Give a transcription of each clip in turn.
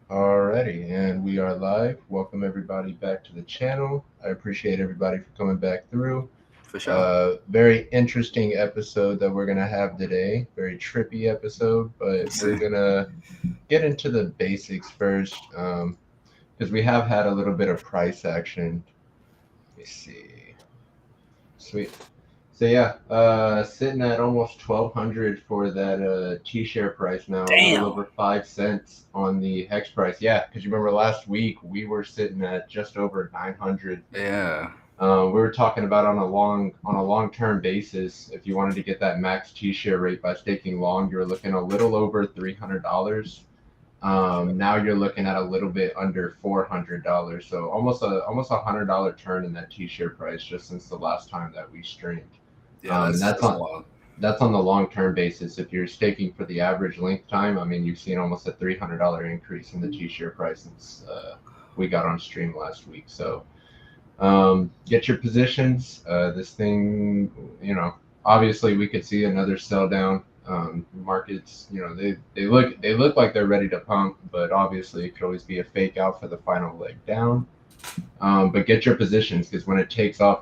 Alrighty, and we are live. Welcome everybody back to the channel. I appreciate everybody for coming back through. For sure. Very interesting episode that we're gonna have today. Very trippy episode, but Let's we're see. gonna get into the basics first, because we have had a little bit of price action. Let me see. Sweet. So yeah, sitting at almost 1,200 for that T-share price now, a little Damn. over 5 cents on the Hex price. Yeah, because you remember last week we were sitting at just over 900. Yeah. We were talking about on a long term basis. If you wanted to get that max T-share rate by staking long, you're looking a little over $300. Now you're looking at a little bit under $400. So almost a $100 turn in that T-share price just since the last time that we streamed. Yeah, And that's that's that's on wild. that's on the long term basis. If you're staking for the average length time, I mean, you've seen almost a $300 increase in the T-share price since we got on stream last week. So get your positions. This thing, obviously we could see another sell down. Markets, they look like they're ready to pump, but obviously it could always be a fake out for the final leg down. But get your positions because when it takes off,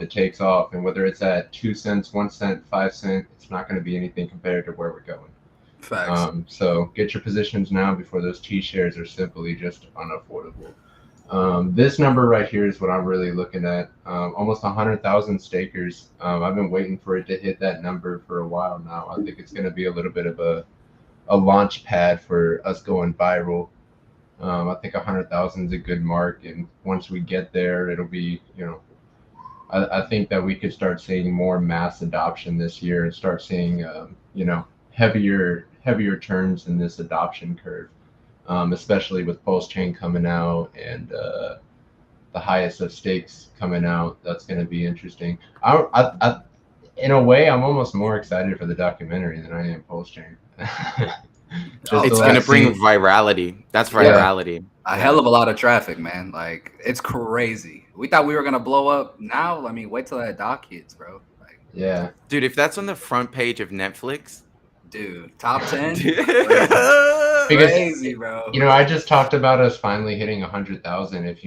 and whether it's at 2 cents, 1 cent, 5 cent, it's not going to be anything compared to where we're going. Facts. So get your positions now before those T shares are simply just unaffordable. This number right here is what I'm really looking at. Almost 100,000 stakers. I've been waiting for it to hit that number for a while now. I think it's going to be a little bit of a launch pad for us going viral. I think 100,000 is a good mark, and once we get there, it'll be, I think that we could start seeing more mass adoption this year and start seeing, heavier turns in this adoption curve, especially with Pulse Chain coming out and the highest of stakes coming out. That's going to be interesting. In a way, I'm almost more excited for the documentary than I am Pulse Chain. Just Oh, to It's like gonna facts. bring see, virality. That's yeah, virality. A hell Yeah. of a lot of traffic, man. Like it's crazy. We thought we were gonna blow up. Now, I mean, wait till that doc hits, bro. Like, yeah. Dude, if that's on the front page of Netflix, dude, top 10? dude, Crazy. Because Crazy, bro. I just talked about us finally hitting 100,000. If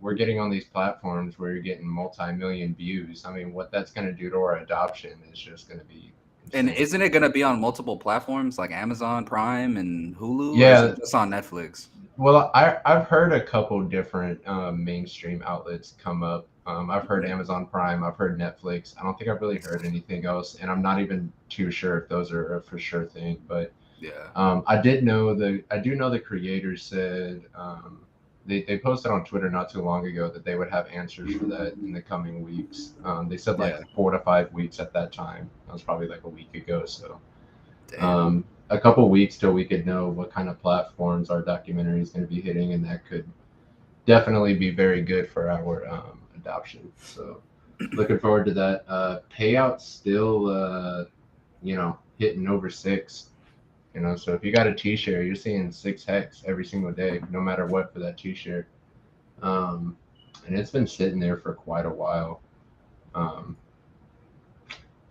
we're getting on these platforms where you're getting multi-million views, I mean, what that's going to do to our adoption is just going to be And insane. isn't it gonna be on multiple platforms like Amazon Prime and Hulu, or is Yeah, it just on Netflix? well, I've heard a couple different mainstream outlets come up. I've heard Amazon Prime, I've heard Netflix. I don't think I've really heard anything else, and I'm not even too sure if those are a for sure thing. But Yeah. I do know the creators said they posted on Twitter not too long ago that they would have answers for that in the coming weeks. They said like Yeah. 4 to 5 weeks at that time. That was probably like a week ago. So Damn. a couple weeks till we could know what kind of platforms our documentary is going to be hitting, and that could definitely be very good for our adoption. So looking forward to that. Payout still, hitting over six. So if you got a T-share, you're seeing 6 hex every single day, no matter what for that T-share. Um, and it's been sitting there for quite a while. Um,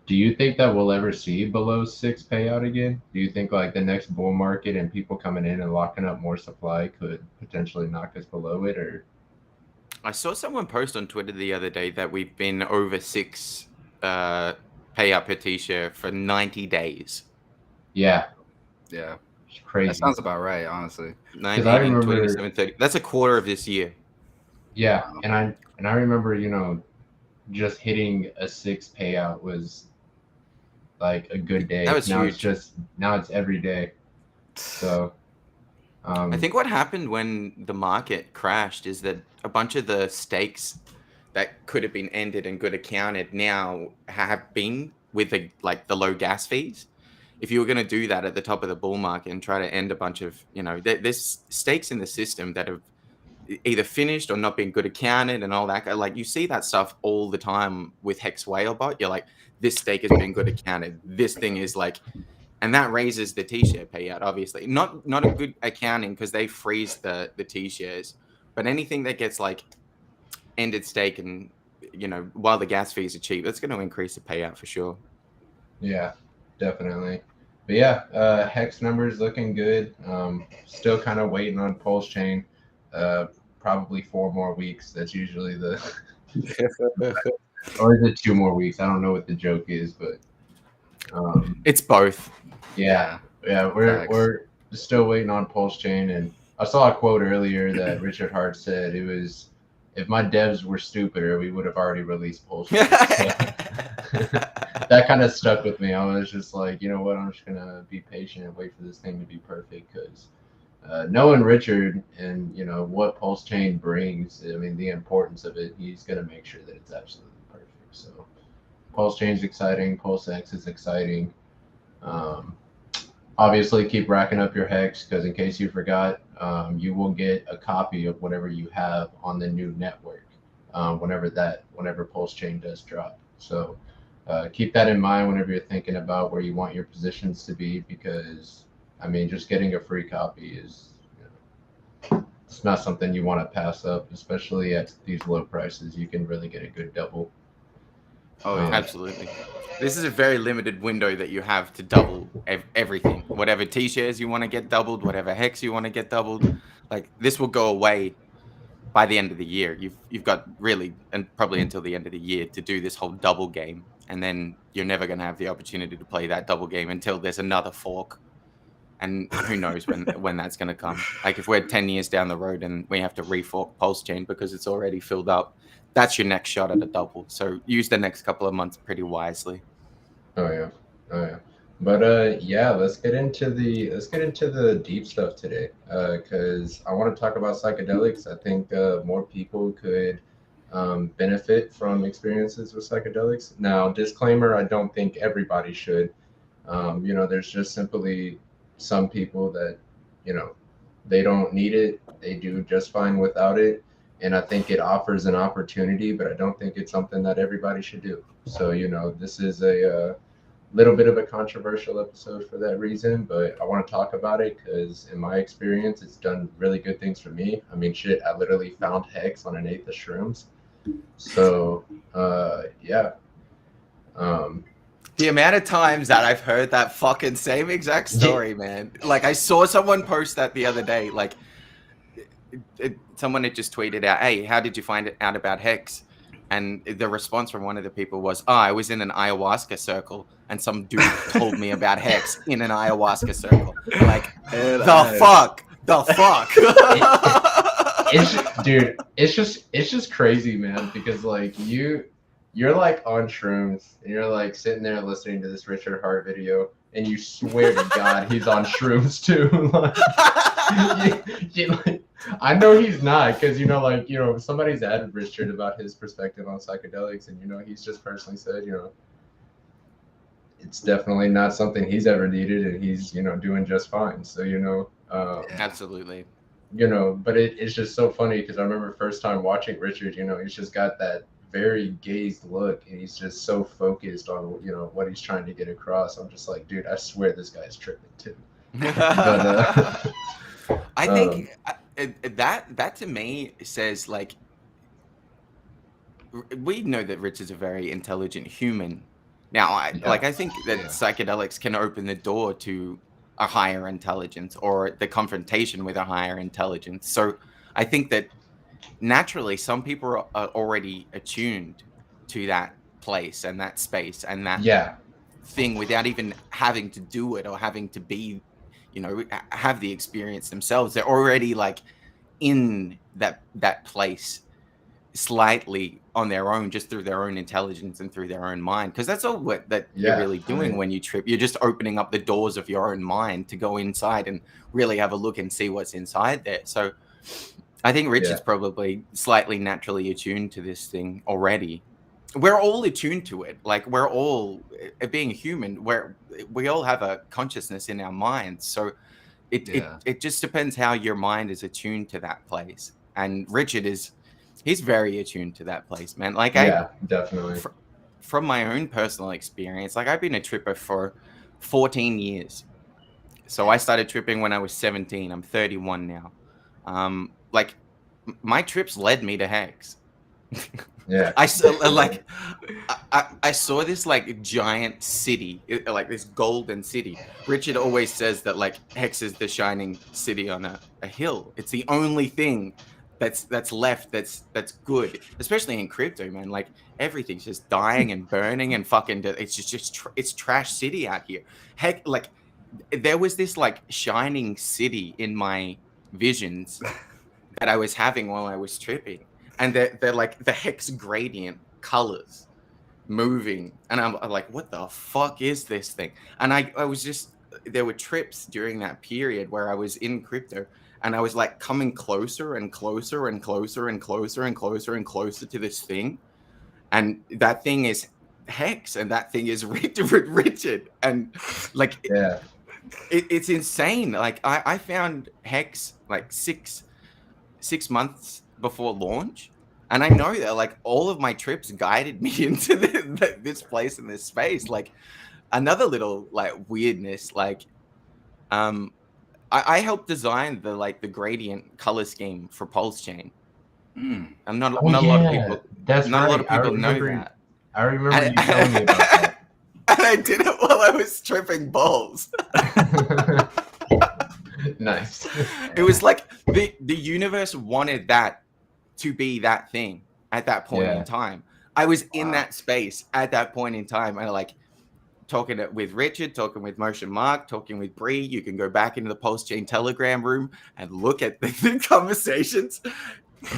do you think that we'll ever see below six payout again? Do you think like the next bull market and people coming in and locking up more supply could potentially knock us below it? Or I saw someone post on Twitter the other day that we've been over six uh, payout per t-shirt for 90 days. yeah, Yeah. it's That crazy. sounds about right, honestly. Because I 980, remember, 27, 30. That's a quarter of this year. yeah, Wow. and I remember, just hitting a six payout was like a good That day. was huge. Now it's every day. So I um, think what happened when the market crashed is that a bunch of the stakes that could have been ended and good accounted now have been with the low gas fees. If you were going to do that at the top of the bull market and try to end a bunch of, there's stakes in the system that have either finished or not been good accounted and all that. Like you see that stuff all the time with Hex Whalebot. You're like, this stake has been good accounted. This thing is like, and that raises the t-share payout. Obviously, not a good accounting because they freeze the t-shares, but anything that gets like ended stake and while the gas fees are cheap, that's going to increase the payout for sure. yeah, definitely. But yeah, Hex numbers looking good. Still kind of waiting on Pulse Chain. probably 4 more weeks. That's usually the, or is it 2 more weeks? I don't know what the joke is, but It's both. yeah, we're still waiting on Pulse Chain, and I saw a quote earlier that Richard Hart said it was, if my devs were stupider, we would have already released Pulse Chain. So that kind of stuck with me. I was just like, you know what, I'm just gonna be patient and wait for this thing to be perfect, because knowing Richard and what Pulse Chain brings, I mean the importance of it, he's gonna make sure that it's absolutely perfect. So Pulse Chain is exciting, Pulse X is exciting. Obviously, keep racking up your hex, because in case you forgot, you will get a copy of whatever you have on the new network whenever Pulse Chain does drop. So keep that in mind whenever you're thinking about where you want your positions to be, because I mean, just getting a free copy is, it's not something you want to pass up, especially at these low prices. You can really get a good double. Oh, absolutely. This is a very limited window that you have to double everything. Whatever T-shares you want to get doubled, whatever hex you want to get doubled, like this will go away by the end of the year. You've got really, and probably until the end of the year, to do this whole double game, and then you're never going to have the opportunity to play that double game until there's another fork. And who knows when that's going to come. Like if we're 10 years down the road and we have to refork Pulse Chain because it's already filled up, that's your next shot at a double. So use the next couple of months pretty wisely. Oh yeah. But yeah, let's get into the deep stuff today, because I want to talk about psychedelics. I think more people could benefit from experiences with psychedelics. Now, disclaimer: I don't think everybody should. There's just simply some people that they don't need it. They do just fine without it. And I think it offers an opportunity, but I don't think it's something that everybody should do. So, this is a little bit of a controversial episode for that reason, but I want to talk about it because in my experience, it's done really good things for me. I mean, shit, I literally found Hex on an eighth of shrooms. So, yeah. The amount of times that I've heard that fucking same exact story, man. Like I saw someone post that the other day. Like someone had just tweeted out, "Hey, how did you find out about Hex?" And the response from one of the people was, "Oh, I was in an ayahuasca circle, and some dude told me about Hex in an ayahuasca circle." Like the fuck. It's just crazy, man. Because like you're like on shrooms and you're like sitting there listening to this Richard Hart video, and you swear to God he's on shrooms too. Like, I know he's not, because somebody's asked Richard about his perspective on psychedelics, and he's just personally said it's definitely not something he's ever needed, and he's doing just fine. So absolutely. But it's just so funny because I remember first time watching Richard. He's just got that very gazed look, and he's just so focused on what he's trying to get across. I'm just like, dude, I swear this guy's tripping too. But, I think that to me says, like, we know that Rich is a very intelligent human. Now, I think that psychedelics can open the door to a higher intelligence, or the confrontation with a higher intelligence. So I think that naturally some people are already attuned to that place and that space and that thing without even having to do it or having to be, have the experience themselves. They're already like in that place slightly on their own, just through their own intelligence and through their own mind, because that's all you're really doing when you trip. You're just opening up the doors of your own mind to go inside and really have a look and see what's inside there. So I think Rich is probably slightly naturally attuned to this thing already. We're all attuned to it. Like we're all, being human, we all have a consciousness in our minds. So it just depends how your mind is attuned to that place. And Richard he's very attuned to that place, man. Like definitely. From my own personal experience, like I've been a tripper for 14 years. So I started tripping when I was 17. I'm 31 now. Like my trips led me to Hex. Yeah. I saw like I saw this like giant city, like this golden city. Richard always says that like Hex is the shining city on a hill. It's the only thing that's left that's good, especially in crypto, man. Like everything's just dying and burning and fucking. It's it's trash city out here. Heck, like there was this like shining city in my visions that I was having while I was tripping, and they're like the hex gradient colors moving, and I'm like, what the fuck is this thing? And I was just, there were trips during that period where I was in crypto, and I was like coming closer and closer and closer and closer and closer and closer to this thing, and that thing is Hex, and that thing is Richard, and like Yeah. it's insane. Like I found Hex like 6 months before launch, and I know that like all of my trips guided me into this place and this space. Like another little like weirdness, like I helped design the gradient color scheme for Pulse Chain. Mm. And not Oh, not a lot of yeah. people That's not right. a lot of people know remember, that. I remember And, you telling me about that. and I did it while I was tripping balls. Nice. It was like the universe wanted that to be that thing at that point Yeah. in time. I was in Wow. that space at that point in time, and like talking with Richard, talking with Motion Mark, talking with Bree. You can go back into the Pulse Chain Telegram room and look at the conversations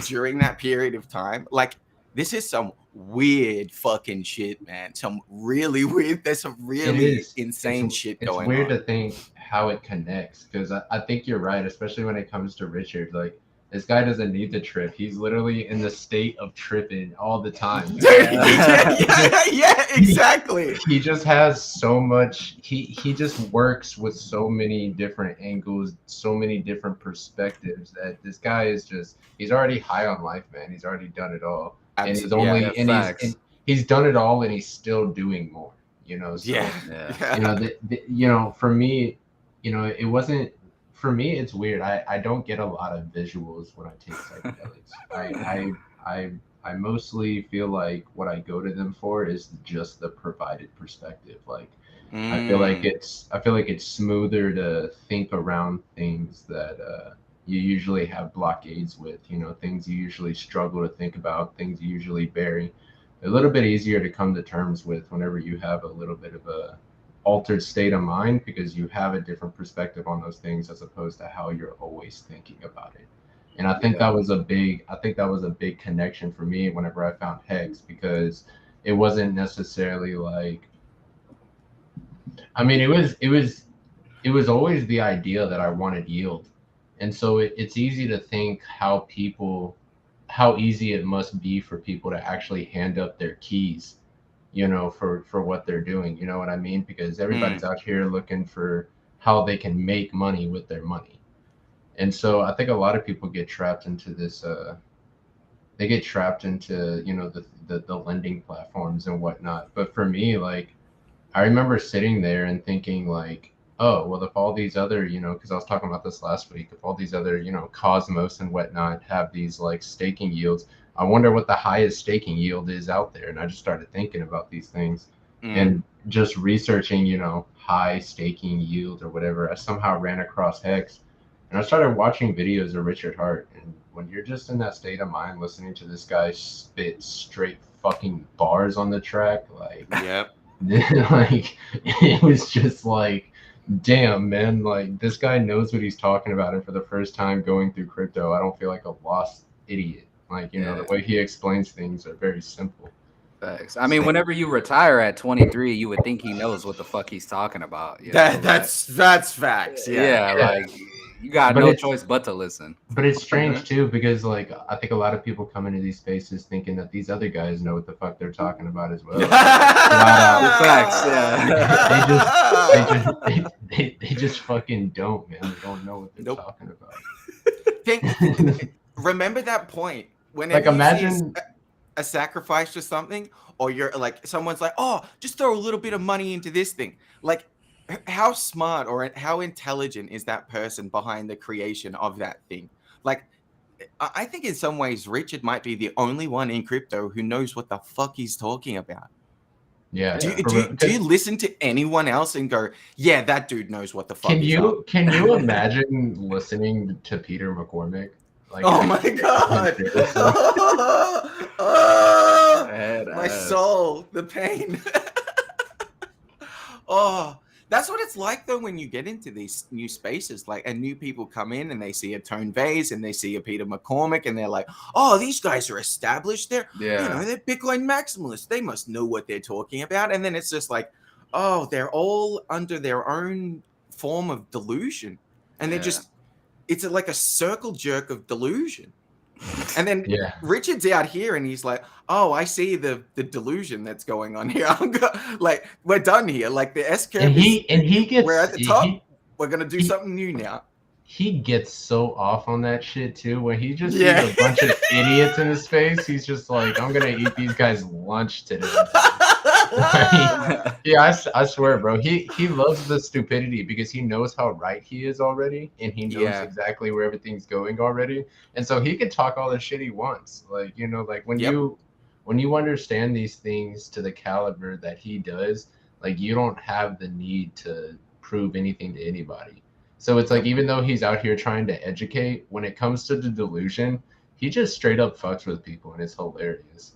during that period of time. Like this is some weird fucking shit, man. Some really weird. There's some really insane shit going on. It's weird to think how it connects, because I think you're right, especially when it comes to Richard. Like, this guy doesn't need to trip. He's literally in the state of tripping all the time. yeah, exactly. He just has so much. He just works with so many different angles, so many different perspectives, that this guy is just, he's already high on life, man. He's already done it all. Absolutely. He's done it all, and he's still doing more, you know. So, you know, for me, you know, it wasn't, for me, it's weird. I don't get a lot of visuals when I take psychedelics. I mostly feel like what I go to them for is just the provided perspective. Like, I feel like it's smoother to think around things that you usually have blockades with, you know, things you usually struggle to think about, things you usually bury. A little bit easier to come to terms with whenever you have a little bit of a altered state of mind, because you have a different perspective on those things as opposed to how you're always thinking about it. And I think that was a big connection for me whenever I found Hex, because it wasn't necessarily like, I mean, it was always the idea that I wanted yield. And so it's easy to think how easy it must be for people to actually hand up their keys, you know, for what they're doing. You know what I mean? Because everybody's out here looking for how they can make money with their money. And so I think a lot of people get trapped into this, they get trapped into, you know, the lending platforms and whatnot. But for me, like, I remember sitting there and thinking like, oh, well, if all these other, you know, because I was talking about this last week, if all these other, you know, Cosmos and whatnot have these like staking yields, I wonder what the highest staking yield is out there. And I just started thinking about these things and just researching, you know, high staking yield or whatever. I somehow ran across Hex, and I started watching videos of Richard Hart. And when you're just in that state of mind, listening to this guy spit straight fucking bars on the track, like, like, it was just like, damn, man, like, this guy knows what he's talking about. And for the first time going through crypto, I don't feel like a lost idiot. Like, you know, the way he explains things are very simple. Facts. I mean, whenever you retire at 23, you would think he knows what the fuck he's talking about. You know, that's facts. Yeah, like, you got no choice but to listen. But it's strange too, because like, I think a lot of people come into these spaces thinking that these other guys know what the fuck they're talking about as well. Facts, yeah. They just fucking don't, man. They don't know what they're talking about. Remember that point when, like, imagine a sacrifice or something, or you're like, someone's like, oh, just throw a little bit of money into this thing. Like, how smart or how intelligent is that person behind the creation of that thing? Like, I think in some ways Richard might be the only one in crypto who knows what the fuck he's talking about. Yeah. Do you listen to anyone else and go, yeah, that dude knows what the fuck he's up? Can you imagine listening to Peter McCormick? Like, Oh my god! My soul, the pain. Oh, that's what it's like though when you get into these new spaces, like, and new people come in and they see a Tone Vase and they see a Peter McCormick and they're like, oh, these guys are established. They're they're Bitcoin maximalists. They must know what they're talking about. And then it's just like, oh, they're all under their own form of delusion, and they're just, it's like a circle jerk of delusion. And then Richard's out here and he's like, oh, I see the delusion that's going on here. Like, we're done here. Like the S curve we're at the top. We're going to do something new now. He gets so off on that shit too. When he just sees a bunch of idiots in his face, he's just like, I'm going to eat these guys' lunch today. I swear, bro. He loves the stupidity because he knows how right he is already, and he knows exactly where everything's going already, and so he can talk all the shit he wants. Like, you know, like when you understand these things to the caliber that he does, like, you don't have the need to prove anything to anybody. So it's like, even though he's out here trying to educate, when it comes to the delusion, he just straight up fucks with people, and it's hilarious.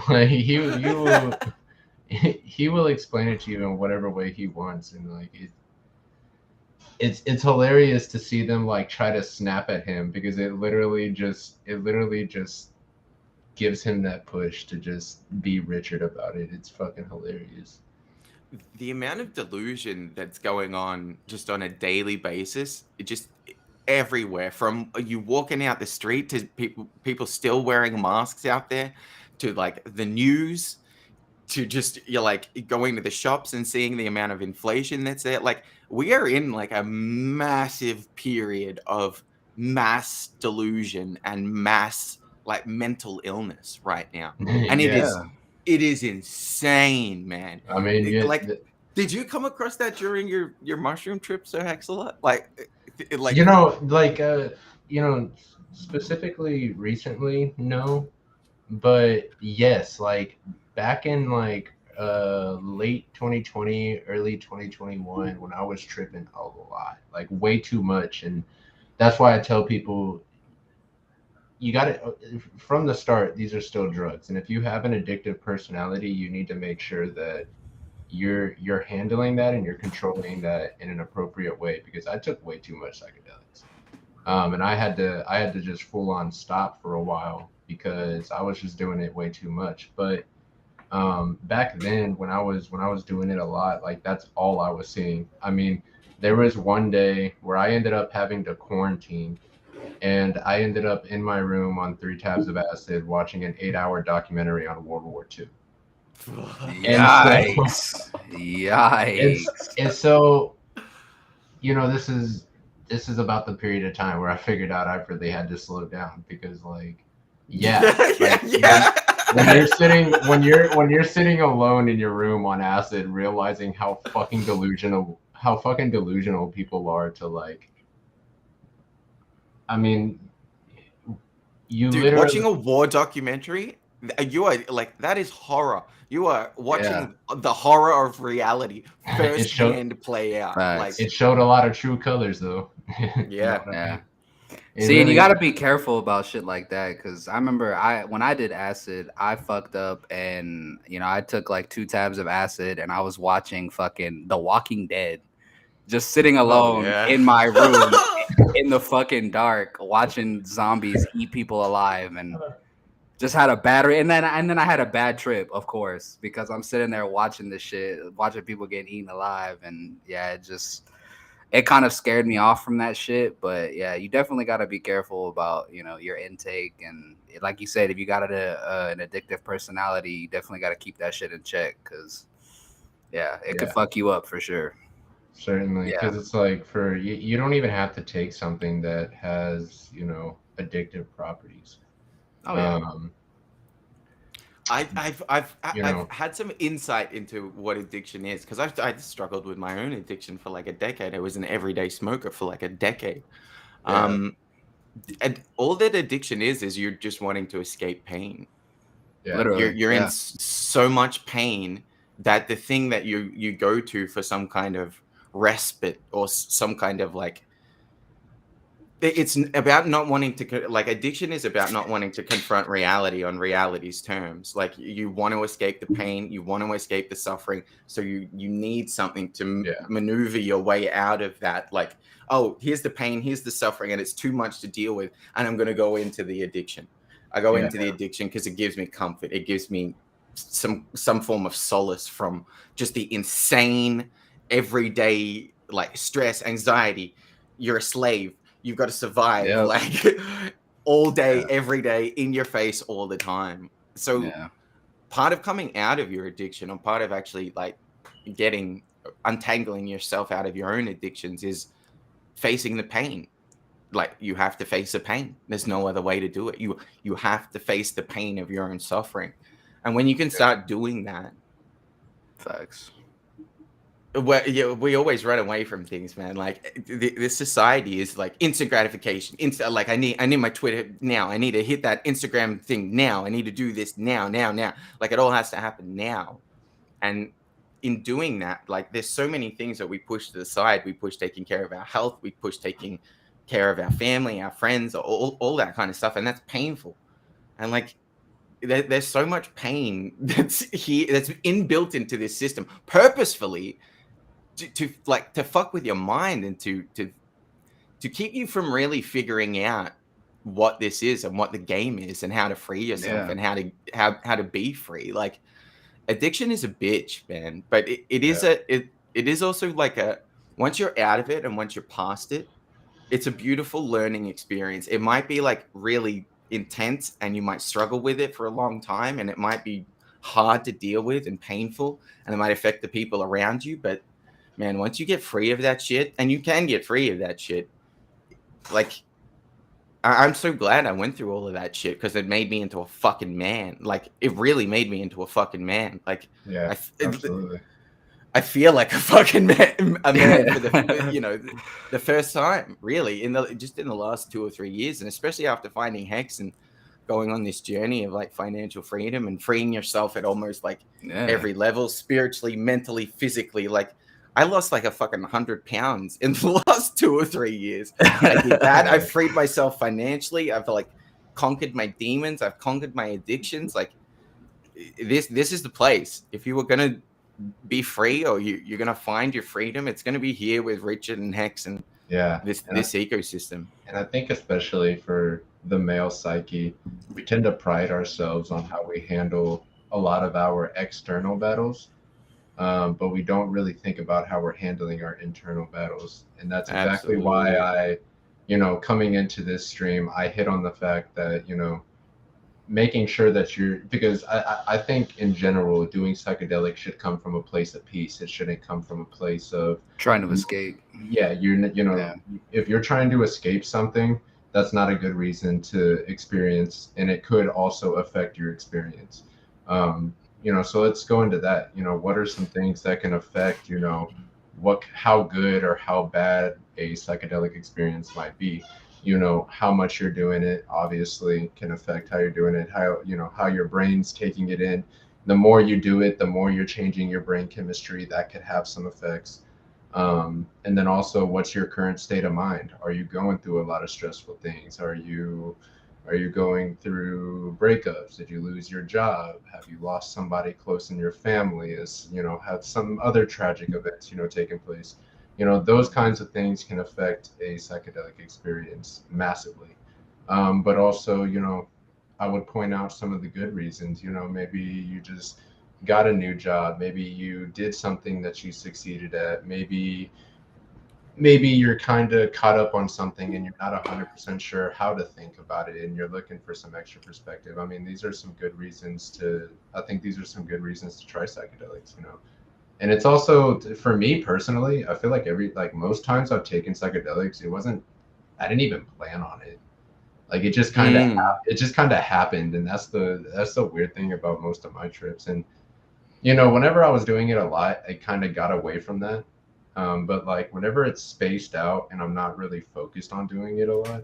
Like, he will explain it to you in whatever way he wants, and like it's hilarious to see them like try to snap at him, because it literally just gives him that push to just be Richard about it. It's fucking hilarious. The amount of delusion that's going on just on a daily basis, it just everywhere, from you walking out the street to people still wearing masks out there, to like the news, to just, you're like going to the shops and seeing the amount of inflation that's there. Like, we are in like a massive period of mass delusion and mass like mental illness right now, and it is insane, man. I mean, did you come across that during your mushroom trip, Sir Hexalot? Like, specifically recently, no, but yes, like back in like late 2020, early 2021, when I was tripping a lot, like way too much, and that's why I tell people, you got to, from the start, these are still drugs, and if you have an addictive personality, you need to make sure that you're handling that and you're controlling that in an appropriate way, because I took way too much psychedelics, and I had to just full on stop for a while because I was just doing it way too much. But back then, when I was doing it a lot, like, that's all I was seeing. I mean, there was one day where I ended up having to quarantine, and I ended up in my room on 3 tabs of acid watching an 8-hour documentary on World War II. Yikes! Yikes! And so, you know, this is about the period of time where I figured out I really had to slow down, because, like, when you're sitting alone in your room on acid, realizing how fucking delusional people are to, like, I mean, you dude, literally watching a war documentary, you are like, that is horror. You are watching the horror of reality firsthand play out. Like, it showed a lot of true colors, though. Yeah. See, and you got to be careful about shit like that, because I remember when I did acid, I fucked up, and, you know, I took like 2 tabs of acid, and I was watching fucking The Walking Dead, just sitting alone in my room in the fucking dark, watching zombies eat people alive, and just had a battery. And then I had a bad trip, of course, because I'm sitting there watching this shit, watching people get eaten alive, and it kind of scared me off from that shit. But yeah, you definitely got to be careful about, you know, your intake, and like you said, if you got an addictive personality, you definitely got to keep that shit in check, because it could fuck you up for sure. Certainly, because it's like, you don't even have to take something that has, you know, addictive properties. Oh yeah. I've had some insight into what addiction is, because I struggled with my own addiction for like a decade. I was an everyday smoker for like a decade. And all that addiction is you're just wanting to escape pain. Yeah. Literally, You're in so much pain that the thing that you go to for some kind of respite or some kind of like, it's about not wanting to, like, addiction is about not wanting to confront reality on reality's terms. Like, you want to escape the pain, you want to escape the suffering, so you need something to maneuver your way out of that. Like, oh, here's the pain, here's the suffering, and it's too much to deal with, and I'm going to go into the addiction. I go into the addiction because it gives me comfort, it gives me some form of solace from just the insane everyday, like, stress, anxiety. You're a slave, you've got to survive, like, all day, every day, in your face, all the time. So part of coming out of your addiction, or part of actually like untangling yourself out of your own addictions, is facing the pain. Like, you have to face the pain. There's no other way to do it. You have to face the pain of your own suffering. And when you can start doing that, facts. We always run away from things, man. Like, this society is like instant gratification. Like, I need my Twitter now. I need to hit that Instagram thing now. I need to do this now. Like, it all has to happen now. And in doing that, like, there's so many things that we push to the side. We push taking care of our health. We push taking care of our family, our friends, all that kind of stuff. And that's painful. And like, there's so much pain that's inbuilt into this system purposefully, to fuck with your mind, and to keep you from really figuring out what this is and what the game is and how to free yourself and how to be free. Like, addiction is a bitch, man, but it is also like once you're out of it and once you're past it, it's a beautiful learning experience. It might be like really intense and you might struggle with it for a long time, and it might be hard to deal with and painful, and it might affect the people around you, but man, once you get free of that shit, and you can get free of that shit, like, I'm so glad I went through all of that shit, because it made me into a fucking man. Like, it really made me into a fucking man. Like, absolutely. I feel like a fucking man, for the, the first time, really, in the last 2 or 3 years, and especially after finding Hex and going on this journey of like financial freedom and freeing yourself at almost like every level, spiritually, mentally, physically. Like, I lost like a fucking 100 pounds in the last 2 or 3 years. I did that. I freed myself financially. I've like conquered my demons. I've conquered my addictions. Like, this is the place. If you were gonna be free, or you're gonna find your freedom, it's gonna be here with Richard and Hex and this ecosystem. And I think especially for the male psyche, we tend to pride ourselves on how we handle a lot of our external battles. But we don't really think about how we're handling our internal battles. And that's exactly why I, coming into this stream, I hit on the fact that, making sure that because I think in general, doing psychedelics should come from a place of peace. It shouldn't come from a place of trying to escape. Yeah, if you're trying to escape something, that's not a good reason to experience, and it could also affect your experience. So let's go into that. What are some things that can affect, how good or how bad a psychedelic experience might be? How much you're doing it obviously can affect how you're doing it, how your brain's taking it in. The more you do it, the more you're changing your brain chemistry. That could have some effects. And then also, what's your current state of mind? Are you going through a lot of stressful things? Are you going through breakups? Did you lose your job? Have you lost somebody close in your family? Have some other tragic events, taken place? Those kinds of things can affect a psychedelic experience massively. But also, I would point out some of the good reasons. Maybe you just got a new job. Maybe you did something that you succeeded at. Maybe you're kind of caught up on something and you're not 100% sure how to think about it, and you're looking for some extra perspective. I mean, these are some good reasons to try psychedelics, And it's also, for me personally, I feel like most times I've taken psychedelics, I didn't even plan on it. Like, it just kind of happened, and that's the weird thing about most of my trips. And whenever I was doing it a lot, I kind of got away from that. But like whenever it's spaced out and I'm not really focused on doing it a lot,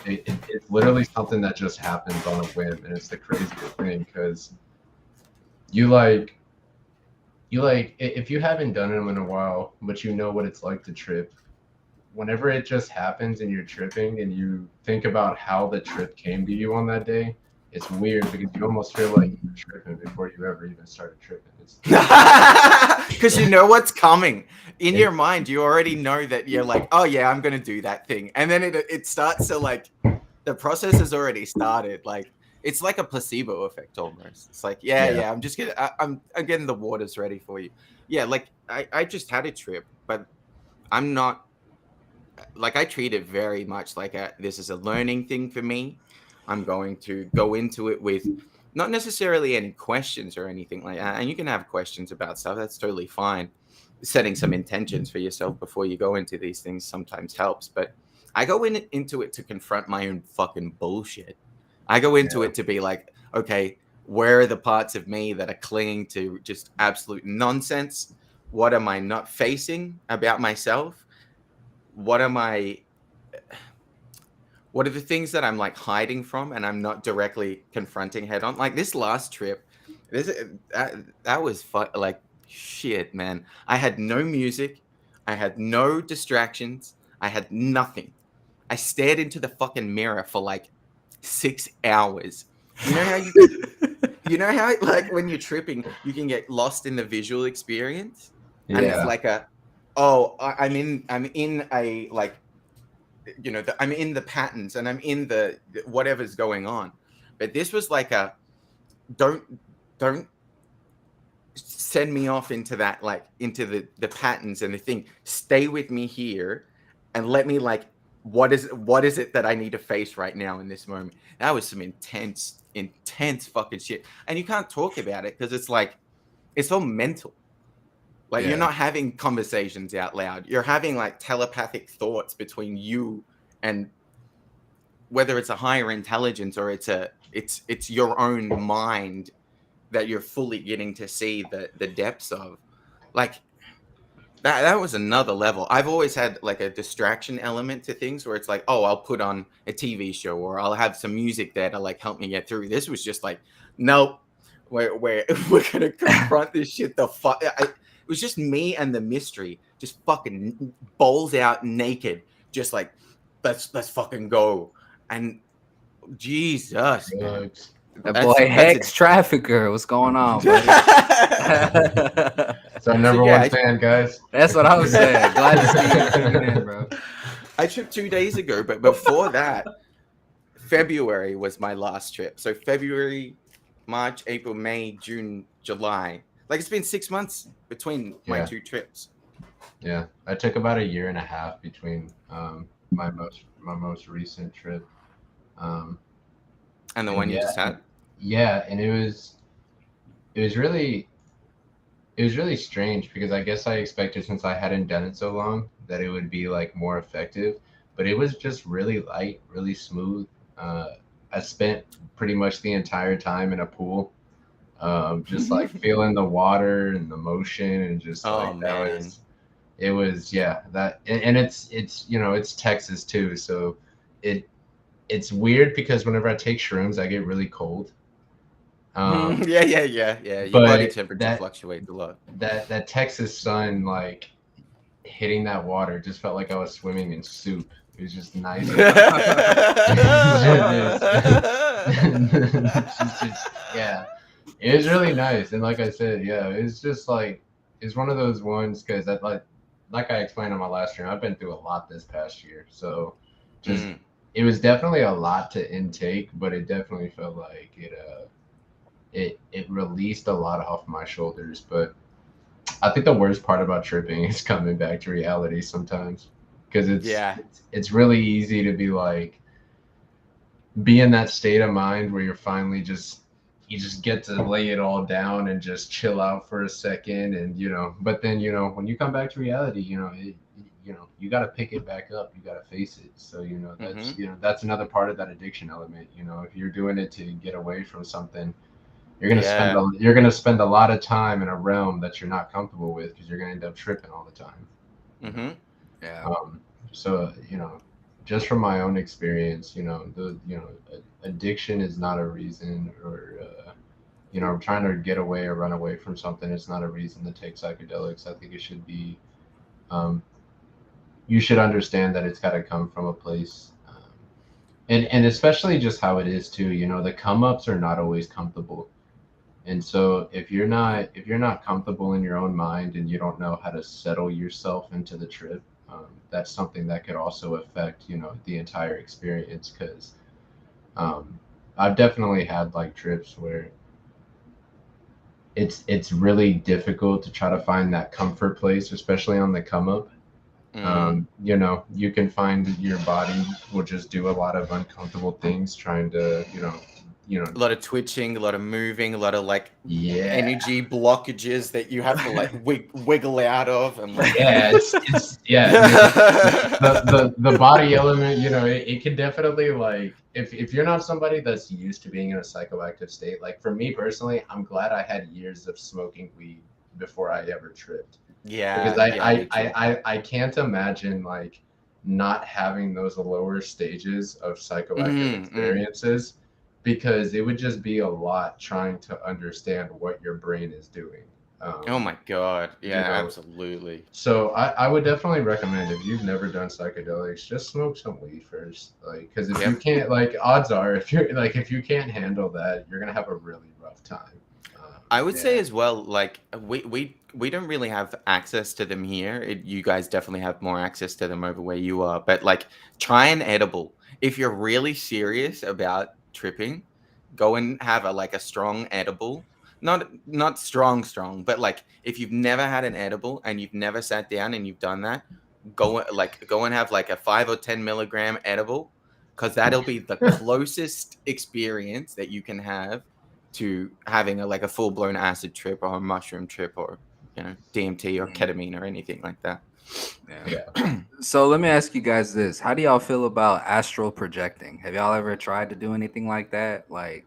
it's literally something that just happens on a whim, and it's the craziest thing because you like if you haven't done them in a while, but you know what it's like to trip. Whenever it just happens and you're tripping and you think about how the trip came to you on that day, it's weird because you almost feel like you're tripping before you ever even started tripping. Because you know what's coming in your mind. You already know that you're like, oh yeah, I'm gonna do that thing, and then it starts to like the process has already started. Like it's like a placebo effect almost. It's like yeah, I'm just gonna I'm getting the waters ready for you. Yeah, like I just had a trip, but I'm not like I treat it very much like this is a learning thing for me. I'm going to go into it with not necessarily any questions or anything like that. And you can have questions about stuff. That's totally fine. Setting some intentions for yourself before you go into these things sometimes helps. But I go into it to confront my own fucking bullshit. I go into it to be like, okay, where are the parts of me that are clinging to just absolute nonsense? What am I not facing about myself? What are the things that I'm like hiding from and I'm not directly confronting head on? Like this last trip, that was like shit, man. I had no music, I had no distractions, I had nothing. I stared into the fucking mirror for like 6 hours. You know how you know how like when you're tripping, you can get lost in the visual experience, and it's like I'm in a like I'm in the patterns and I'm in the whatever's going on. But this was like a don't send me off into that, like into the patterns and the thing. Stay with me here and let me like what is it that I need to face right now in this moment. That was some intense fucking shit. And you can't talk about it because it's like it's all mental. Like you're not having conversations out loud. You're having like telepathic thoughts between you and whether it's a higher intelligence or it's your own mind that you're fully getting to see the depths of. Like that was another level. I've always had like a distraction element to things where it's like, oh, I'll put on a TV show or I'll have some music there to like help me get through. This was just like, nope, we're gonna confront this shit. It was just me and the mystery, just fucking balls out naked, just like let's fucking go. And Jesus, man. The boy Hex Trafficker. What's going on, buddy? It's our number one fan, guys. That's what I was saying. Glad to see you tuning in, bro. I tripped 2 days ago, but before that, February was my last trip. So February, March, April, May, June, July. Like it's been 6 months between my two trips. Yeah, I took about 1.5 years between my most recent trip. And the one you just had? Yeah, and it was really strange because I guess I expected, since I hadn't done it so long, that it would be like more effective, but it was just really light, really smooth. I spent pretty much the entire time in a pool, just like feeling the water and the motion and just it was that, and it's it's Texas too, so it's weird because whenever I take shrooms, I get really cold. Yeah. Your body temperature fluctuates a lot. That Texas sun, like hitting that water, just felt like I was swimming in soup. It was just nice. It was really nice. And like I said, it's just like it's one of those ones because that like I explained on my last stream, I've been through a lot this past year, so just. It was definitely a lot to intake, but it definitely felt like it released a lot off my shoulders. But I think the worst part about tripping is coming back to reality sometimes, because it's really easy to be in that state of mind where you're finally you just get to lay it all down and just chill out for a second, and but then when you come back to reality, you got to pick it back up. You got to face it. So that's that's another part of that addiction element. If you're doing it to get away from something, you're gonna spend a lot of time in a realm that you're not comfortable with, because you're gonna end up tripping all the time. Mm-hmm. Yeah. So just from my own experience, addiction is not a reason, or trying to get away or run away from something. It's not a reason to take psychedelics. I think it should be. You should understand that it's got to come from a place, and especially just how it is too. The come ups are not always comfortable. And so if you're not comfortable in your own mind and you don't know how to settle yourself into the trip, that's something that could also affect the entire experience. Because I've definitely had like trips where it's really difficult to try to find that comfort place, especially on the come up. You can find your body will just do a lot of uncomfortable things trying to A lot of twitching, a lot of moving, a lot of like yeah. energy blockages that you have to like wiggle out of, and like the body element, it can definitely, like, if you're not somebody that's used to being in a psychoactive state, like for me personally, I'm glad I had years of smoking weed before I ever tripped. Because I can't imagine like not having those lower stages of psychoactive experiences, because it would just be a lot trying to understand what your brain is doing. Oh my god, yeah, absolutely. So I would definitely recommend, if you've never done psychedelics, just smoke some weed first. Like, because if you can't, like, odds are, if you can't handle that, you're gonna have a really rough time. I would say as well, like we don't really have access to them here. You guys definitely have more access to them over where you are. But like, try an edible. If you're really serious about tripping, go and have a strong edible. Not strong, but like if you've never had an edible and you've never sat down and you've done that, go and have like a 5 or 10 milligram edible, because that'll be the closest experience that you can have to having a full blown acid trip or a mushroom trip, or DMT or ketamine or anything like that. Yeah. So let me ask you guys this: how do y'all feel about astral projecting? Have y'all ever tried to do anything like that? Like,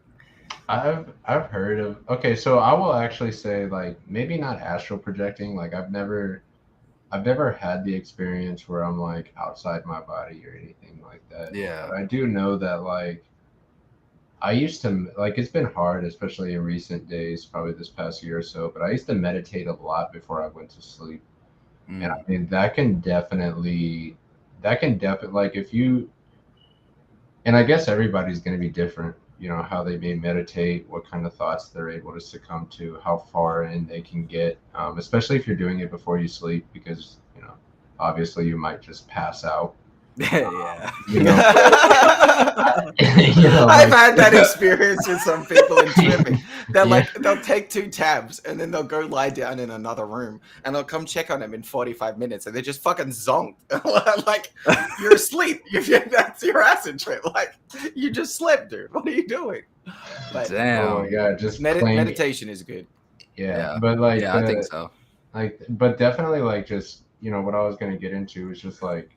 I've heard of. Okay, so I will actually say, like, maybe not astral projecting. Like, I've never had the experience where I'm like outside my body or anything like that. Yeah. But I do know that, like, I used to, like, it's been hard, especially in recent days, probably this past year or so, but I used to meditate a lot before I went to sleep. And I mean, that can definitely, like, if you, and I guess everybody's going to be different, how they may meditate, what kind of thoughts they're able to succumb to, how far in they can get, especially if you're doing it before you sleep, because, obviously you might just pass out. Yeah. I've had that experience with some people in tripping. They're like, they'll take 2 tabs and then they'll go lie down in another room, and I'll come check on them in 45 minutes and they're just fucking zonked. Like, you're asleep. That's your acid trip. Like, you just slept, dude. What are you doing? But, damn. Oh my god, just meditation is good. Yeah, but like, I think so. Like, but definitely, like, just what I was gonna get into is just like,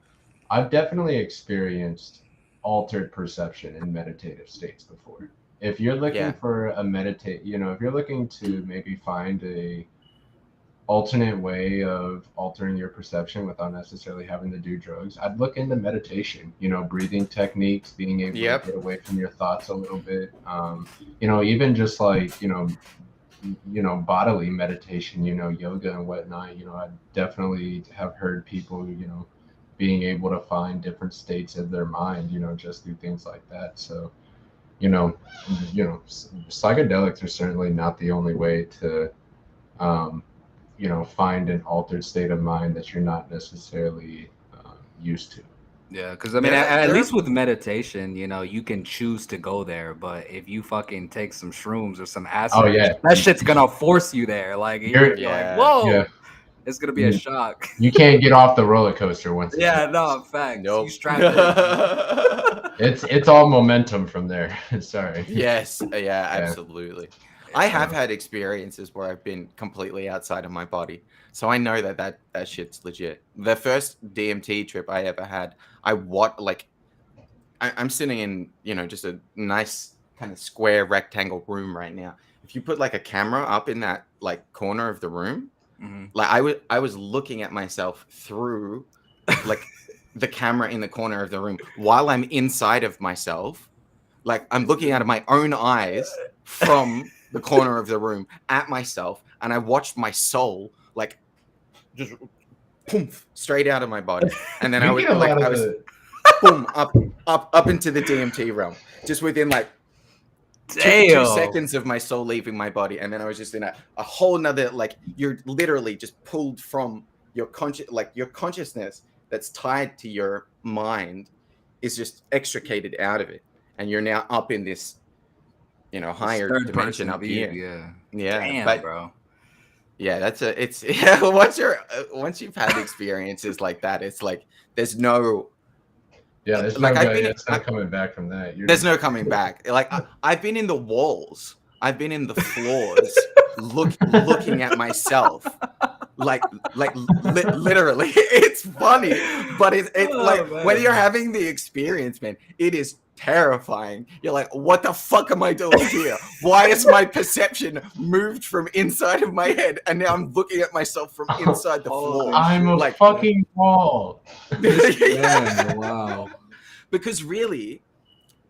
I've definitely experienced altered perception in meditative states before. If you're looking for a if you're looking to maybe find a alternate way of altering your perception without necessarily having to do drugs, I'd look into meditation, breathing techniques, being able to get away from your thoughts a little bit. Even just like, bodily meditation, yoga and whatnot. I definitely have heard people, being able to find different states of their mind, just through things like that. So, psychedelics are certainly not the only way to, find an altered state of mind that you're not necessarily used to. Yeah, because I mean, at least with meditation, you can choose to go there. But if you fucking take some shrooms or some acid, that shit's gonna force you there. Like, you're like, whoa, it's gonna be a shock. You can't get off the roller coaster once. No, facts. Nope. You strapped in. It's all momentum from there. Sorry. Yes. Yeah. Absolutely. I have had experiences where I've been completely outside of my body, so I know that shit's legit. The first DMT trip I ever had, I'm sitting in just a nice kind of square rectangle room right now. If you put like a camera up in that like corner of the room, Like I was looking at myself through like the camera in the corner of the room while I'm inside of myself. Like I'm looking out of my own eyes from the corner of the room at myself, and I watched my soul like just poof straight out of my body, and then I was boom up into the DMT realm, just within like two seconds of my soul leaving my body, and then I was just in a whole nother, like, you're literally just pulled from your consciousness that's tied to your mind is just extricated out of it, and you're now up in this, you know, higher dimension up here. Yeah. Damn, but, bro. Yeah, once you've had experiences like that, it's like there's no. Yeah, there's like no coming back from that. There's no coming back. Like I've been in the walls, I've been in the floors, looking at myself, literally. It's funny, but it's like man. When you're having the experience, man, it is terrifying. You're like, what the fuck am I doing here? Why is my perception moved from inside of my head, and now I'm looking at myself from inside the floor? I'm a fucking wall. Yeah. Wow. Because really,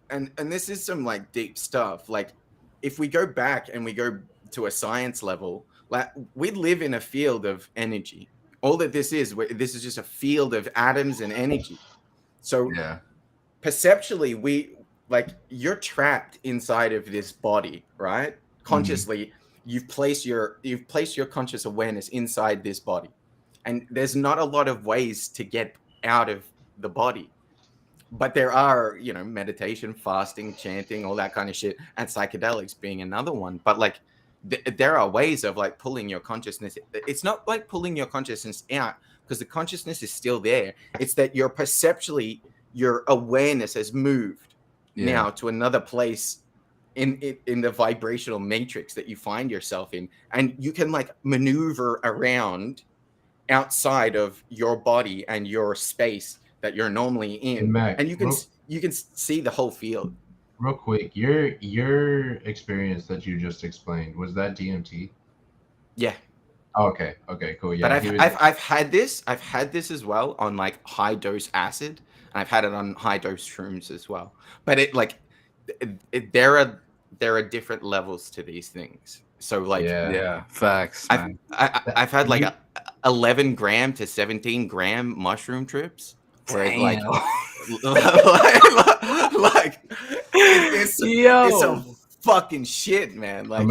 and this is some like deep stuff. Like, if we go back and we go to a science level, like we live in a field of energy. All that this is just a field of atoms and energy. So perceptually, you're trapped inside of this body, right? Consciously, you've placed your conscious awareness inside this body, and there's not a lot of ways to get out of the body. But there are, you know, meditation, fasting, chanting, all that kind of shit, and psychedelics being another one. But like, there are ways of like pulling your consciousness. It's not like pulling your consciousness out, because the consciousness is still there. It's that your awareness has moved now to another place in the vibrational matrix that you find yourself in, and you can like maneuver around outside of your body and your space that you're normally in, Mac, and you can see the whole field. Real quick, your experience that you just explained, was that DMT? Yeah. Oh, okay, cool. Yeah, but I've had this as well on like high dose acid, and I've had it on high dose shrooms as well. But there are different levels to these things. So like facts. I've had like 11 gram to 17 gram mushroom trips. Where it's it's some fucking shit, man. Like,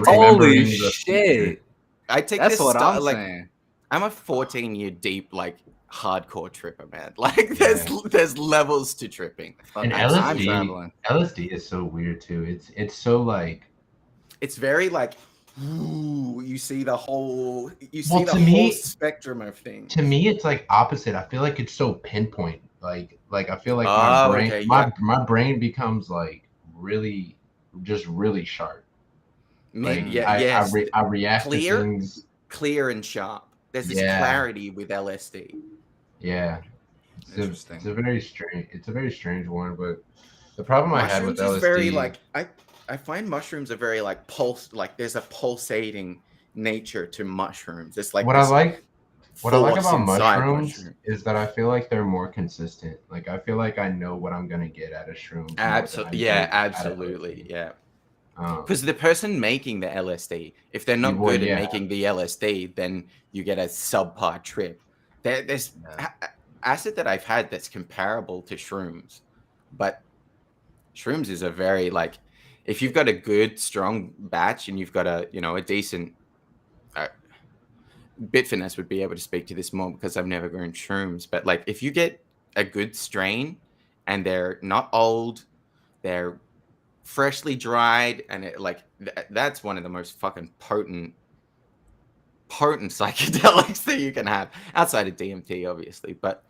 holy shit. I take That's this what stuff, I'm like, saying. I'm a 14-year deep, like, hardcore tripper, man. Like, there's levels to tripping. And LSD is so weird too. It's so like, it's very like, ooh, you see the whole whole spectrum of things. To me, it's like opposite. I feel like it's so pinpoint. Like I feel like my brain becomes like really sharp. Like, I react to things clear and sharp. There's this clarity with LSD. Yeah, it's a very strange one. But the problem I had with LSD is very like I find mushrooms are very like there's a pulsating nature to mushrooms. It's like what I like about mushrooms is that I feel like they're more consistent. Like, I feel like I know what I'm gonna get out of shrooms. Absolutely. Because the person making the LSD, if they're not good at making the LSD, then you get a subpar trip. There's acid that I've had that's comparable to shrooms, but shrooms is a very like, if you've got a good strong batch and you've got a decent Bitfinesse would be able to speak to this more because I've never grown shrooms, but like if you get a good strain and they're not old, they're freshly dried, and it like that's one of the most fucking potent psychedelics that you can have outside of DMT, obviously. But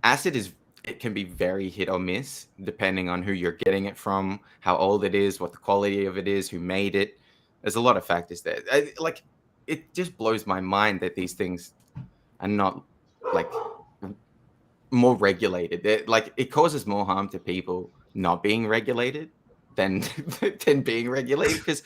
acid it can be very hit or miss depending on who you're getting it from, how old it is, what the quality of it is, who made it. There's a lot of factors there. It just blows my mind that these things are not like more regulated. It causes more harm to people not being regulated than being regulated, because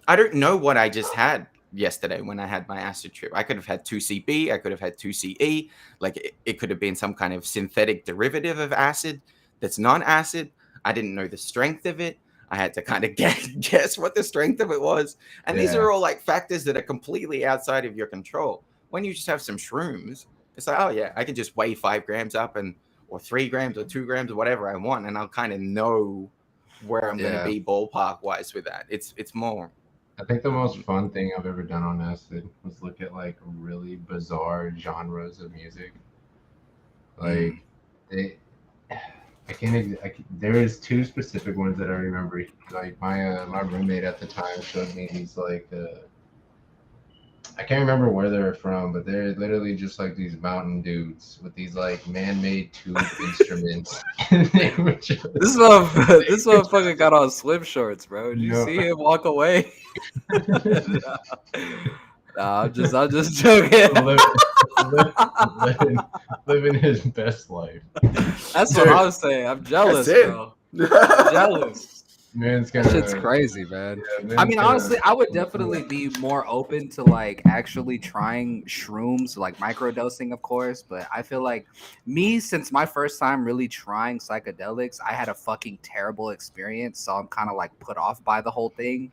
I don't know what I just had. yesterday when I had my acid trip. I could have had 2CB, I could have had 2CE, like it could have been some kind of synthetic derivative of acid that's non-acid. I didn't know the strength of it. I had to kind of guess what the strength of it was. And these are all like factors that are completely outside of your control. When you just have some shrooms, it's like, oh yeah, I can just weigh 5 grams up or 3 grams or 2 grams or whatever I want, and I'll kind of know where I'm going to be ballpark wise with that. It's more. I think the most fun thing I've ever done on acid was look at like really bizarre genres of music. Like there is 2 specific ones that I remember. Like my roommate at the time showed me these like I can't remember where they're from, but they're literally just like these mountain dudes with these like man-made tube instruments. This motherfucker got on swim shorts, bro. Did you see him walk away? Nah, I'm just joking. Living his best life. That's what I was saying. I'm jealous, bro. I'm jealous. Man's that shit's crazy, man. I mean, honestly, I would definitely be more open to like actually trying shrooms, like microdosing, of course. But I feel like since my first time really trying psychedelics, I had a fucking terrible experience. So I'm kind of like put off by the whole thing.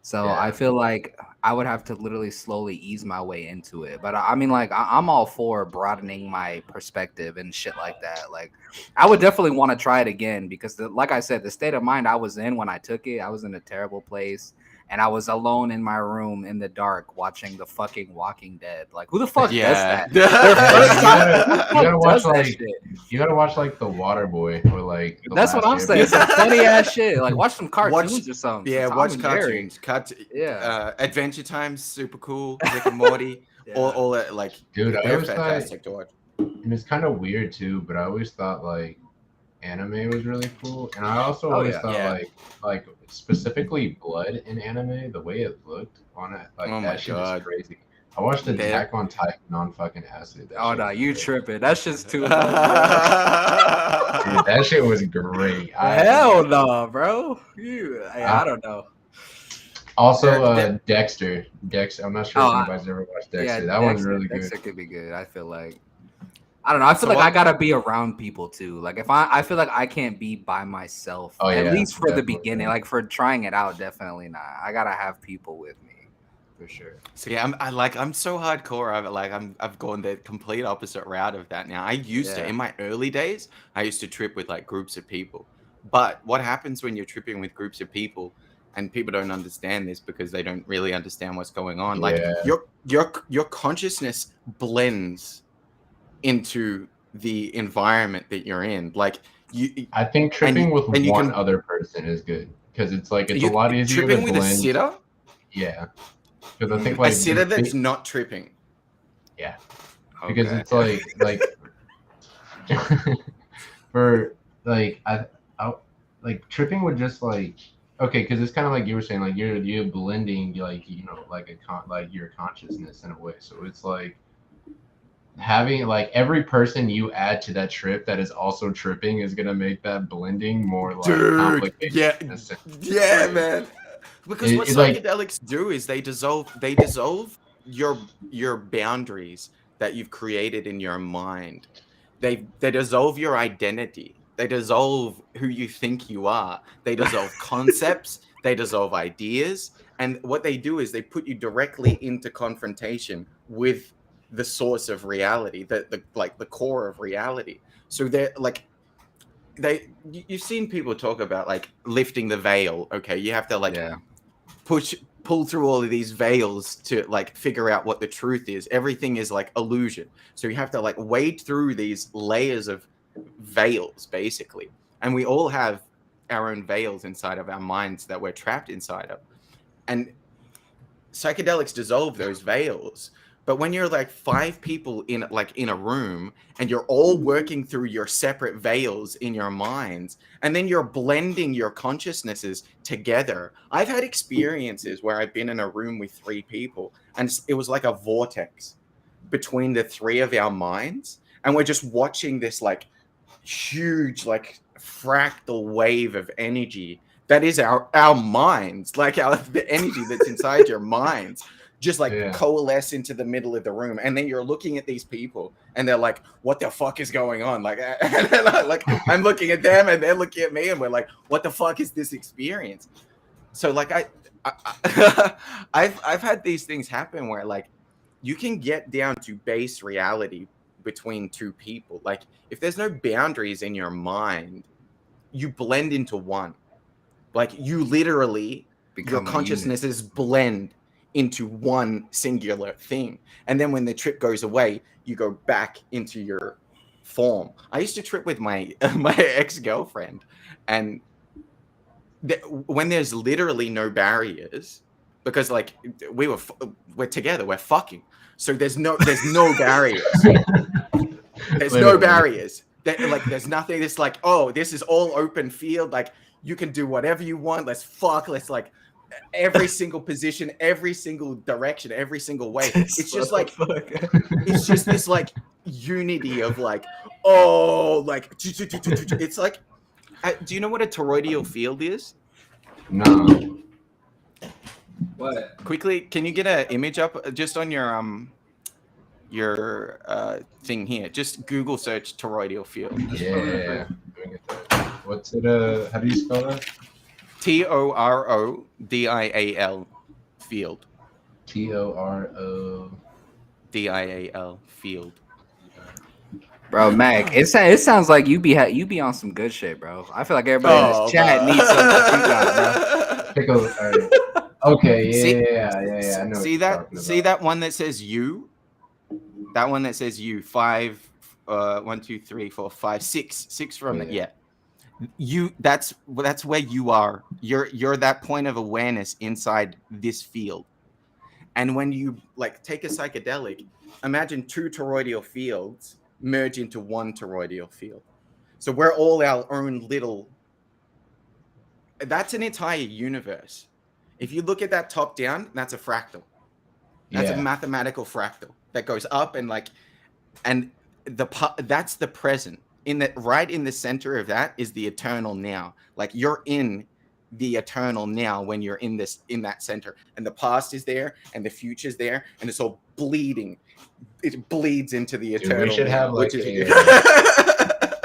So I feel like I would have to literally slowly ease my way into it. But I mean, like, I'm all for broadening my perspective and shit like that. Like, I would definitely want to try it again because, like I said, the state of mind I was in when I took it, I was in a terrible place. And I was alone in my room in the dark watching the fucking Walking Dead. Like, who the fuck does that? You gotta watch like The Waterboy or like. That's what I'm saying. Some funny ass shit. Like, watch some cartoons or something. Yeah, watch cartoons. Adventure Time's super cool. Rick and Morty. all that, like, dude, they're fantastic to watch. And it's kind of weird too, but I always thought like anime was really cool, and I also always thought like specifically blood in anime, the way it looked on it, like that shit is crazy. I watched Attack on Titan on fucking acid. No, you tripping? That shit's too. Dude, that shit was great. Hell no, bro. I don't know. Also, Dexter. I'm not sure if anybody's ever watched Dexter. Yeah, that one's really good. Dexter could be good. I feel like. I don't know. I feel like I gotta be around people too. Like I feel like I can't be by myself. At least for the beginning. Like for trying it out, definitely not. I gotta have people with me, for sure. So yeah, I'm so hardcore. I've gone the complete opposite route of that now. I used to in my early days. I used to trip with like groups of people. But what happens when you're tripping with groups of people? And people don't understand this because they don't really understand what's going on. Like your consciousness blends into the environment that you're in. Like I think tripping with one other person is good because it's like it's a lot easier to blend. Tripping with a sitter? Yeah, because I think like a sitter that's not tripping. Yeah, because it's like for like I like tripping would just like. Okay, because it's kind of like you were saying, like you're blending, like like your consciousness in a way. So it's like having like every person you add to that trip that is also tripping is gonna make that blending more like complicated. Yeah, man. Because what psychedelics do is they dissolve your boundaries that you've created in your mind. They dissolve your identity. They dissolve who you think you are. They dissolve concepts. They dissolve ideas. And what they do is they put you directly into confrontation with the source of reality, the core of reality. So they're like, you've seen people talk about like lifting the veil. Okay, you have to like pull through all of these veils to like figure out what the truth is. Everything is like illusion. So you have to like wade through these layers of veils basically, and we all have our own veils inside of our minds that we're trapped inside of, and psychedelics dissolve those veils. But when you're like 5 people in a room and you're all working through your separate veils in your minds, and then you're blending your consciousnesses together. I've had experiences where I've been in a room with 3 people and it was like a vortex between the 3 of our minds, and we're just watching this like huge like fractal wave of energy that is our minds, like the energy that's inside your minds, just like coalesce into the middle of the room, and then you're looking at these people and they're like, what the fuck is going on? Like, and then I'm looking at them and they're looking at me and we're like, what the fuck is this experience? So like I've had these things happen where like you can get down to base reality between two people. Like if there's no boundaries in your mind, you blend into one. Like you literally your consciousnesses blend into one singular thing. And then when the trip goes away, you go back into your form. I used to trip with my ex-girlfriend, and when there's literally no barriers, because like we're together, we're fucking. So there's no barriers. There's no barriers. There's nothing. It's like, oh, this is all open field. Like you can do whatever you want. Let's fuck. Let's like every single position, every single direction, every single way. It's just like it's just this like unity of like, oh, like it's like. Do you know what a toroidal field is? No. What? Quickly, can you get an image up just on your thing here? Just Google search toroidal field. Yeah. What's it? How do you spell that? TORODIAL field. TORODIAL field. Bro, Mac, it sounds like you be on some good shit, bro. I feel like everybody in this chat needs something you got, bro. Okay, yeah. I know See that one that says you? That one that says you. 5, 1, 2, 3, 4, 5, 6 from it. Yeah. That's where you are. You're that point of awareness inside this field. And when you like take a psychedelic, imagine 2 toroidal fields merge into one toroidal field. So we're all our own little. That's an entire universe. If you look at that top down, that's a fractal. That's a mathematical fractal that goes up and like, and that's the present. Right in the center of that is the eternal now. Like you're in the eternal now when you're in that center, and the past is there and the future is there, and it's all bleeding. It bleeds into the eternal. Dude, we should have like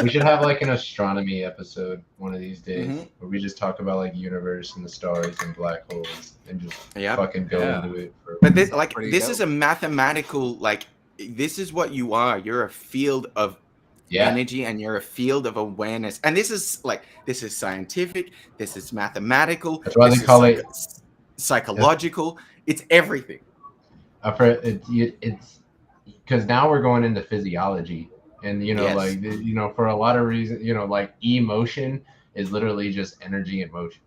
we should have like an astronomy episode one of these days where we just talk about like universe and the stars and black holes and just fucking go into it. But this is a mathematical, like this is what you are. You're a field of energy, and you're a field of awareness. And this is scientific. This is mathematical. That's why they call it psychological. It's everything. It's because now we're going into physiology. And, for a lot of reasons, like emotion is literally just energy in motion.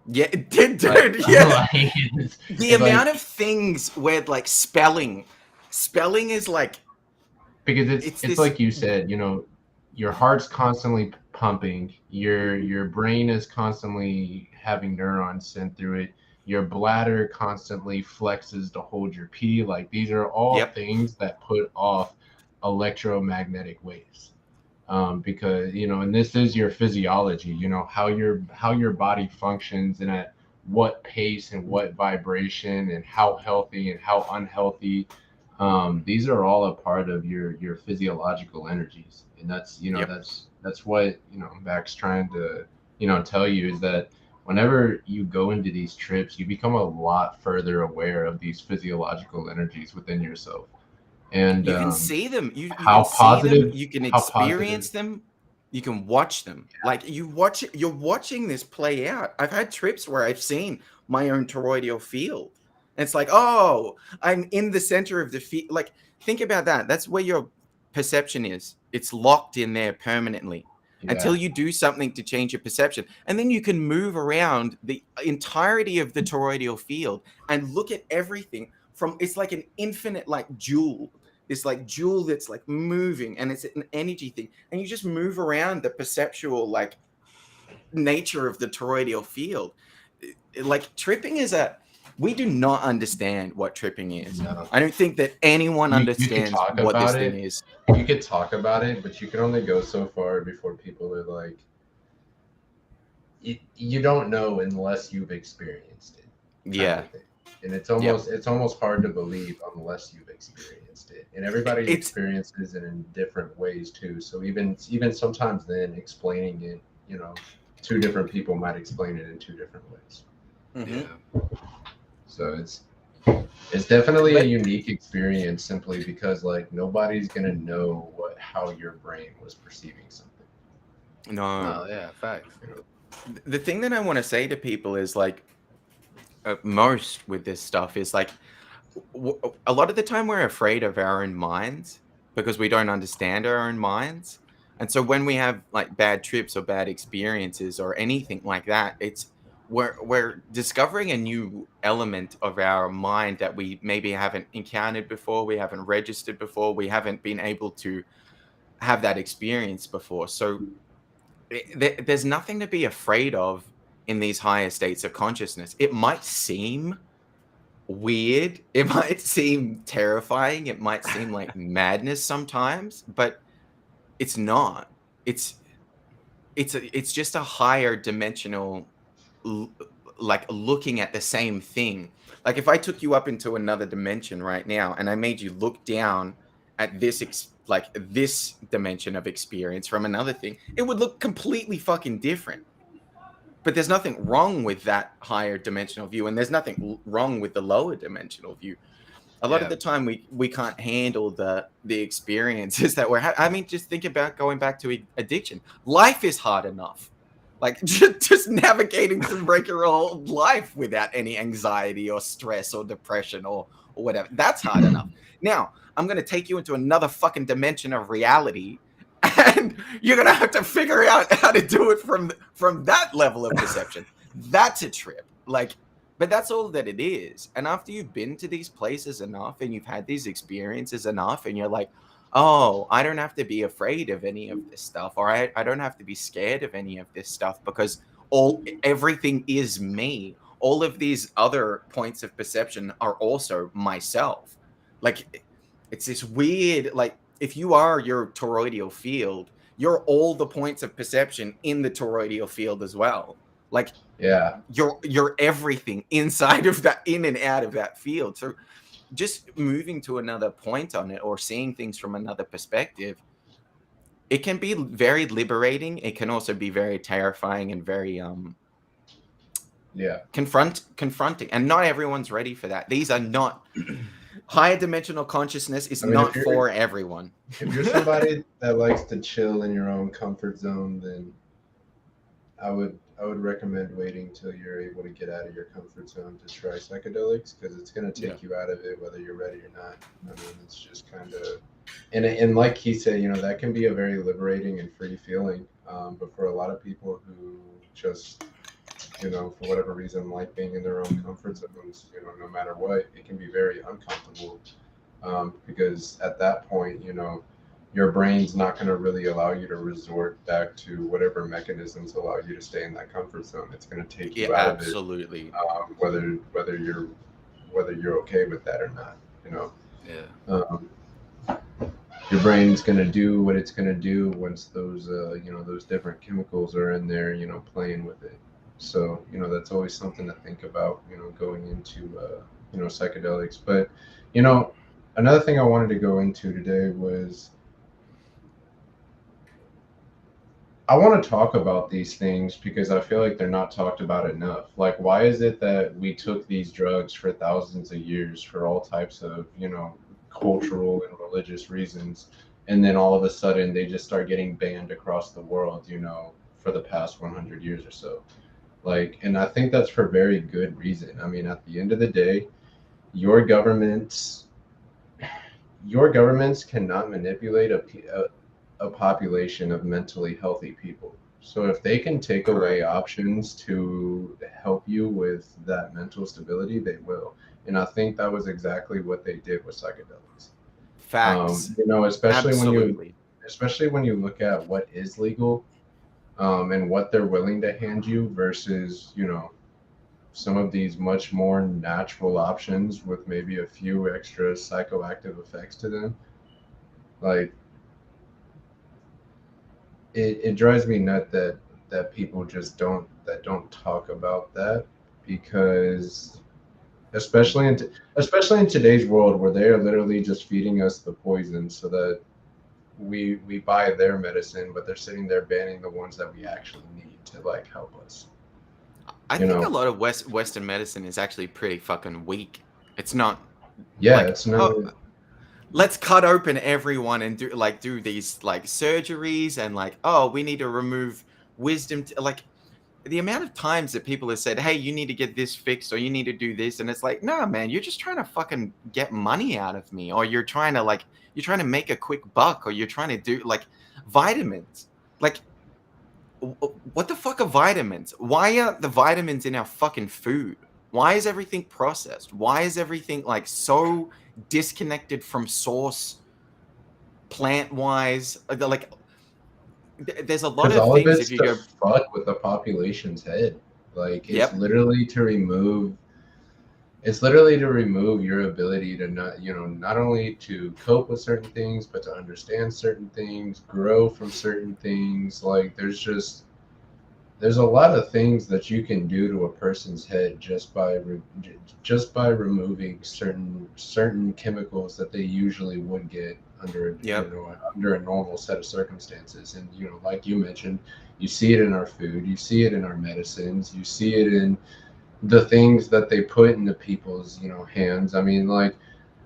Yeah, dude. The amount of things where like spelling is like. Because it's like you said, your heart's constantly pumping. Your brain is constantly having neurons sent through it. Your bladder constantly flexes to hold your pee. Like these are all things that put off electromagnetic waves, because and this is your physiology, how your body functions and at what pace and what vibration and how healthy and how unhealthy, these are all a part of your physiological energies. And that's that's what Mac's trying to tell you, is that whenever you go into these trips, you become a lot further aware of these physiological energies within yourself. And you can see them. You how can positive see them. You can experience them. You can watch them. Like you're watching this play out. I've had trips where I've seen my own toroidal field. And it's like, oh, I'm in the center of the field. Like, think about that. That's where your perception is. It's locked in there permanently until you do something to change your perception. And then you can move around the entirety of the toroidal field and look at everything it's like an infinite like jewel. This like jewel that's like moving, and it's an energy thing. And you just move around the perceptual like nature of the toroidal field. Like tripping we do not understand what tripping is. No. I don't think that anyone understands what this thing is. You could talk about it, but you can only go so far before people are like, you don't know unless you've experienced it. Yeah. And it's almost hard to believe unless you've experienced it. And everybody It's experiences it in different ways too. So even sometimes then explaining it, you know, two different people might explain it in two different ways. Yeah. So it's definitely a but unique experience simply because like nobody's gonna know how your brain was perceiving something. no. No, yeah, facts. You know? The thing that I want to say to people is like most with this stuff is like a lot of the time we're afraid of our own minds because we don't understand our own minds. And so when we have like bad trips or bad experiences or anything like that, it's we're discovering a new element of our mind that we maybe haven't encountered before, we haven't registered before, we haven't been able to have that experience before. So there's nothing to be afraid of in these higher states of consciousness. It might seem weird. It might seem terrifying. It might seem like madness sometimes, but it's not. It's it's just a higher dimensional l- like looking at the same thing. Like if I took you up into another dimension right now and I made you look down at this like this dimension of experience from another thing, it would look completely fucking different. But there's nothing wrong with that higher dimensional view, and there's nothing wrong with the lower dimensional view. A lot of Yeah. the time we can't handle the experiences that we're having. I mean, just think about going back to addiction. Life is hard enough. Like just navigating through regular old life without any anxiety or stress or depression or whatever. That's hard enough. Now, I'm going to take you into another fucking dimension of reality, and you're going to have to figure out how to do it from that level of perception. That's a trip. Like, but that's all that it is. And after you've been to these places enough and you've had these experiences enough, and you're like, oh, I don't have to be afraid of any of this stuff, or I don't have to be scared of any of this stuff because everything is me. All of these other points of perception are also myself. Like it's this weird, like if you are your toroidal field, you're all the points of perception in the toroidal field as well. Like Yeah. you're everything inside of that, in and out of that field. So just moving to another point on it or seeing things from another perspective, it can be very liberating. It can also be very terrifying and very Yeah. confronting, and not everyone's ready for that. These are not higher dimensional consciousness is I mean, not for everyone. if you're somebody that likes to chill in your own comfort zone, then I would recommend waiting till you're able to get out of your comfort zone to try psychedelics because it's going to take you out of it whether you're ready or not. I mean, it's just kind of and like he said, you know, that can be a very liberating and free feeling. But for a lot of people who just, you know, for whatever reason, like being in their own comfort zones, you know, no matter what, it can be very uncomfortable because at that point, you know, your brain's not going to really allow you to resort back to whatever mechanisms allow you to stay in that comfort zone. It's going to take Yeah, you out of it, absolutely. whether you're okay with that or not. You know, Yeah. Your brain's going to do what it's going to do once those you know, those different chemicals are in there, you know, playing with it. So you know, that's always something to think about, you know, going into you know, psychedelics. But you know, another thing I wanted to go into today was I want to talk about these things because I feel like they're not talked about enough. Like, why is it that we took these drugs for thousands of years for all types of, you know, cultural and religious reasons, and then all of a sudden they just start getting banned across the world, you know, for the past 100 years or so? Like, and I think that's for very good reason. I mean, at the end of the day, your governments, your governments cannot manipulate a population of mentally healthy people. So if they can take away Correct. options to help you with that mental stability, they will. And I think that was exactly what they did with psychedelics. Facts. You know, Absolutely. especially when you look at what is legal, and what they're willing to hand you versus, you know, some of these much more natural options with maybe a few extra psychoactive effects to them. Like, it drives me nut that people just don't talk about that because especially in today's world where they are literally just feeding us the poison so that we buy their medicine, but they're sitting there banning the ones that we actually need to like help us. I You think a know? lot of Western medicine is actually pretty fucking weak. It's not Yeah, like, it's not. oh, let's cut open everyone and do these like surgeries and like, oh, we need to remove wisdom. Like the amount of times that people have said, hey, you need to get this fixed or you need to do this. And it's like, no, man, you're just trying to fucking get money out of me, or you're trying to make a quick buck, or you're trying to do like vitamins. Like, what the fuck are vitamins? Why are the vitamins in our fucking food? Why is everything processed? Why is everything like so disconnected from source, plant wise? Like, there's a lot Because of all of things. If it's you to go, fuck with the population's head. Like yep, it's literally to remove your ability to not only to cope with certain things, but to understand certain things, grow from certain things. Like there's a lot of things that you can do to a person's head just by removing certain chemicals that they usually would get under yep, under a normal set of circumstances. And like you mentioned, you see it in our food, you see it in our medicines, you see it in the things that they put into people's hands. I mean, like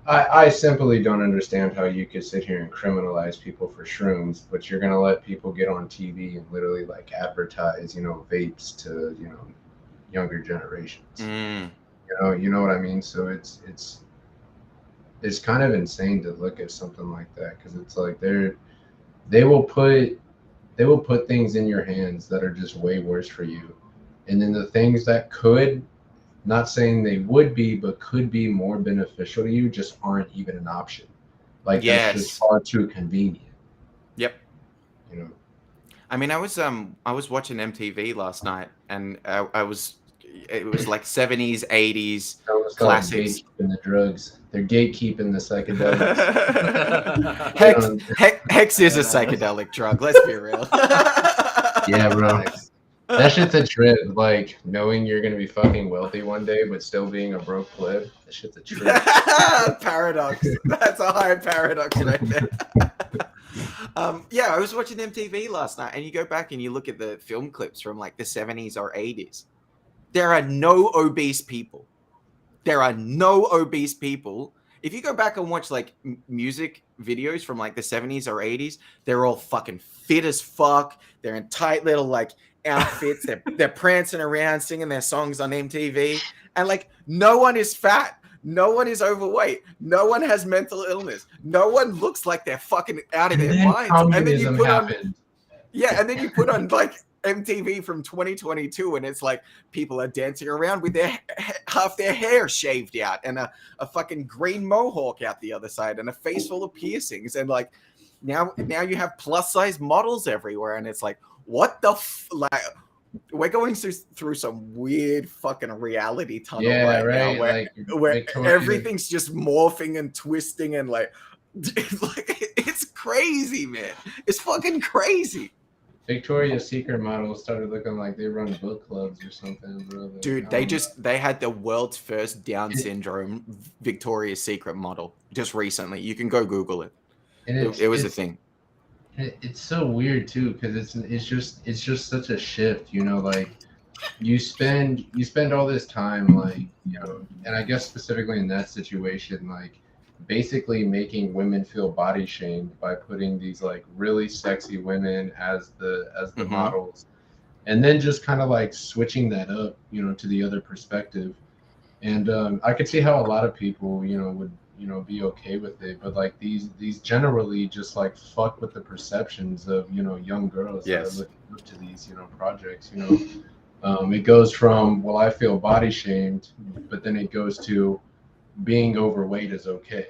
I simply don't understand how you could sit here and criminalize people for shrooms, but you're gonna let people get on TV and literally like advertise, vapes to, younger generations. mm, You know what I mean? So it's kind of insane to look at something like that because it's like they will put they will put things in your hands that are just way worse for you, and then the things that could, not saying they would be, but could be more beneficial to you, just aren't even an option. Like that's just yes, far too convenient, yep. you know. I mean, I was watching MTV last night, and it was like 70s, 80s Tell us about classics. gatekeeping the drugs. They're gatekeeping the psychedelics. They Hex, don't- Hex is a psychedelic drug. Let's be real. yeah, bro. That shit's a trip. Like knowing you're gonna be fucking wealthy one day, but still being a broke pleb. That shit's a trip. Paradox. That's a high paradox right there. Yeah, I was watching MTV last night, and you go back and you look at the film clips from like the 70s or 80s. There are no obese people. There are no obese people. If you go back and watch like music videos from like the 70s or 80s, they're all fucking fit as fuck. They're in tight little like outfits. They're prancing around singing their songs on MTV. And like no one is fat. No one is overweight. No one has mental illness. No one looks like they're fucking out of And their then minds. And then you communism put on happened. and then you put on like MTV from 2022, and it's like people are dancing around with their half their hair shaved out and a fucking green mohawk out the other side and a face full of piercings, and like now you have plus size models everywhere, and it's like what the like we're going through some weird fucking reality tunnel Yeah, right now right. Like where Victoria. everything's just morphing and twisting and like it's crazy, man. It's fucking crazy. Victoria's Secret models started looking like they run book clubs or something, bro. Like, Dude, they had the world's first Down syndrome Victoria's Secret model just recently. You can go Google it. and It was a thing. it's so weird too because it's just such a shift, like you spend all this time, like, and I guess specifically in that situation, like basically making women feel body shamed by putting these like really sexy women as the Mhm. models, and then just kind of like switching that up, to the other perspective. And I could see how a lot of people, would, be okay with it, but like these generally just like fuck with the perceptions of, young girls that are Yes. looking up to these, projects. It goes from, well, I feel body shamed, but then it goes to being overweight is okay.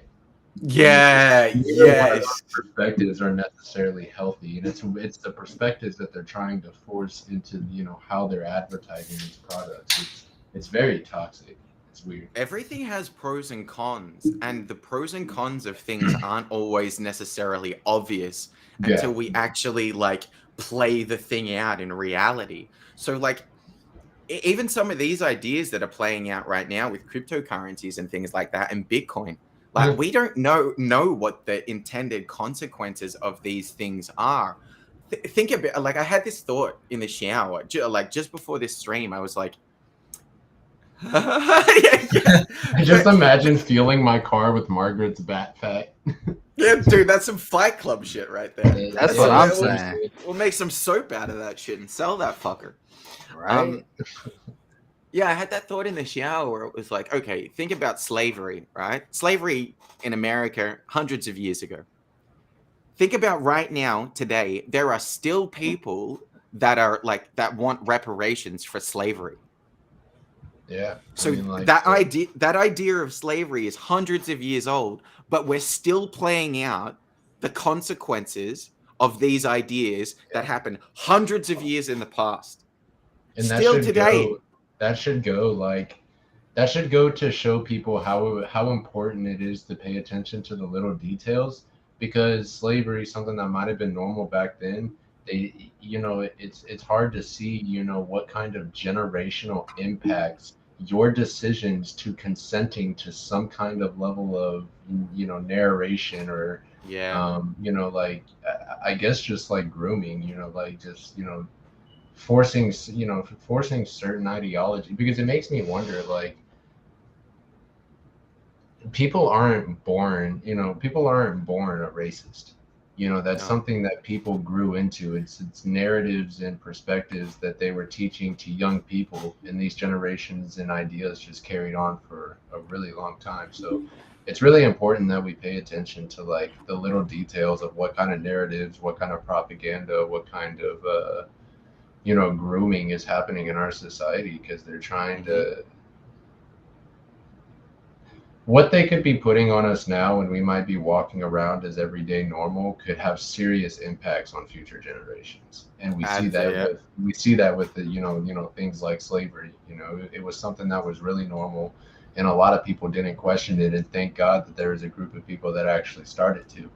Yeah, Neither one of yes. those perspectives are necessarily healthy, and it's the perspectives that they're trying to force into, how they're advertising these products. It's very toxic. It's weird. Everything has pros and cons, and the pros and cons of things aren't always necessarily obvious until Yeah. we actually like play the thing out in reality. So like even some of these ideas that are playing out right now with cryptocurrencies and things like that and Bitcoin, like we don't know what the intended consequences of these things are. Think about, like, I had this thought in the shower, like just before this stream. I was like, I just imagine fueling my car with Margaret's bat fat. Yeah, dude, that's some Fight Club shit right there. That's what I'm saying. We'll make some soap out of that shit and sell that fucker. Right? Yeah, I had that thought in the shower where it was like, okay, think about slavery, right? Slavery in America hundreds of years ago. Think about right now, today, there are still people that are like, that want reparations for slavery. Yeah. So that idea of slavery is hundreds of years old, but we're still playing out the consequences of these ideas that happened hundreds of years in the past. And still today. That should go to show people how important it is to pay attention to the little details, because slavery is something that might have been normal back then. It's hard to see, what kind of generational impacts your decisions to consenting to some kind of level of, narration or, I guess just like grooming, forcing certain ideology, because it makes me wonder, like, people aren't born a racist. That's something that people grew into. It's narratives and perspectives that they were teaching to young people, and these generations and ideas just carried on for a really long time. So it's really important that we pay attention to, like, the little details of what kind of narratives, what kind of propaganda, what kind of grooming is happening in our society, because they're trying to, what they could be putting on us now when we might be walking around as everyday normal could have serious impacts on future generations. And we see that with the things like slavery. It was something that was really normal, and a lot of people didn't question it, and thank God that there was a group of people that actually started to.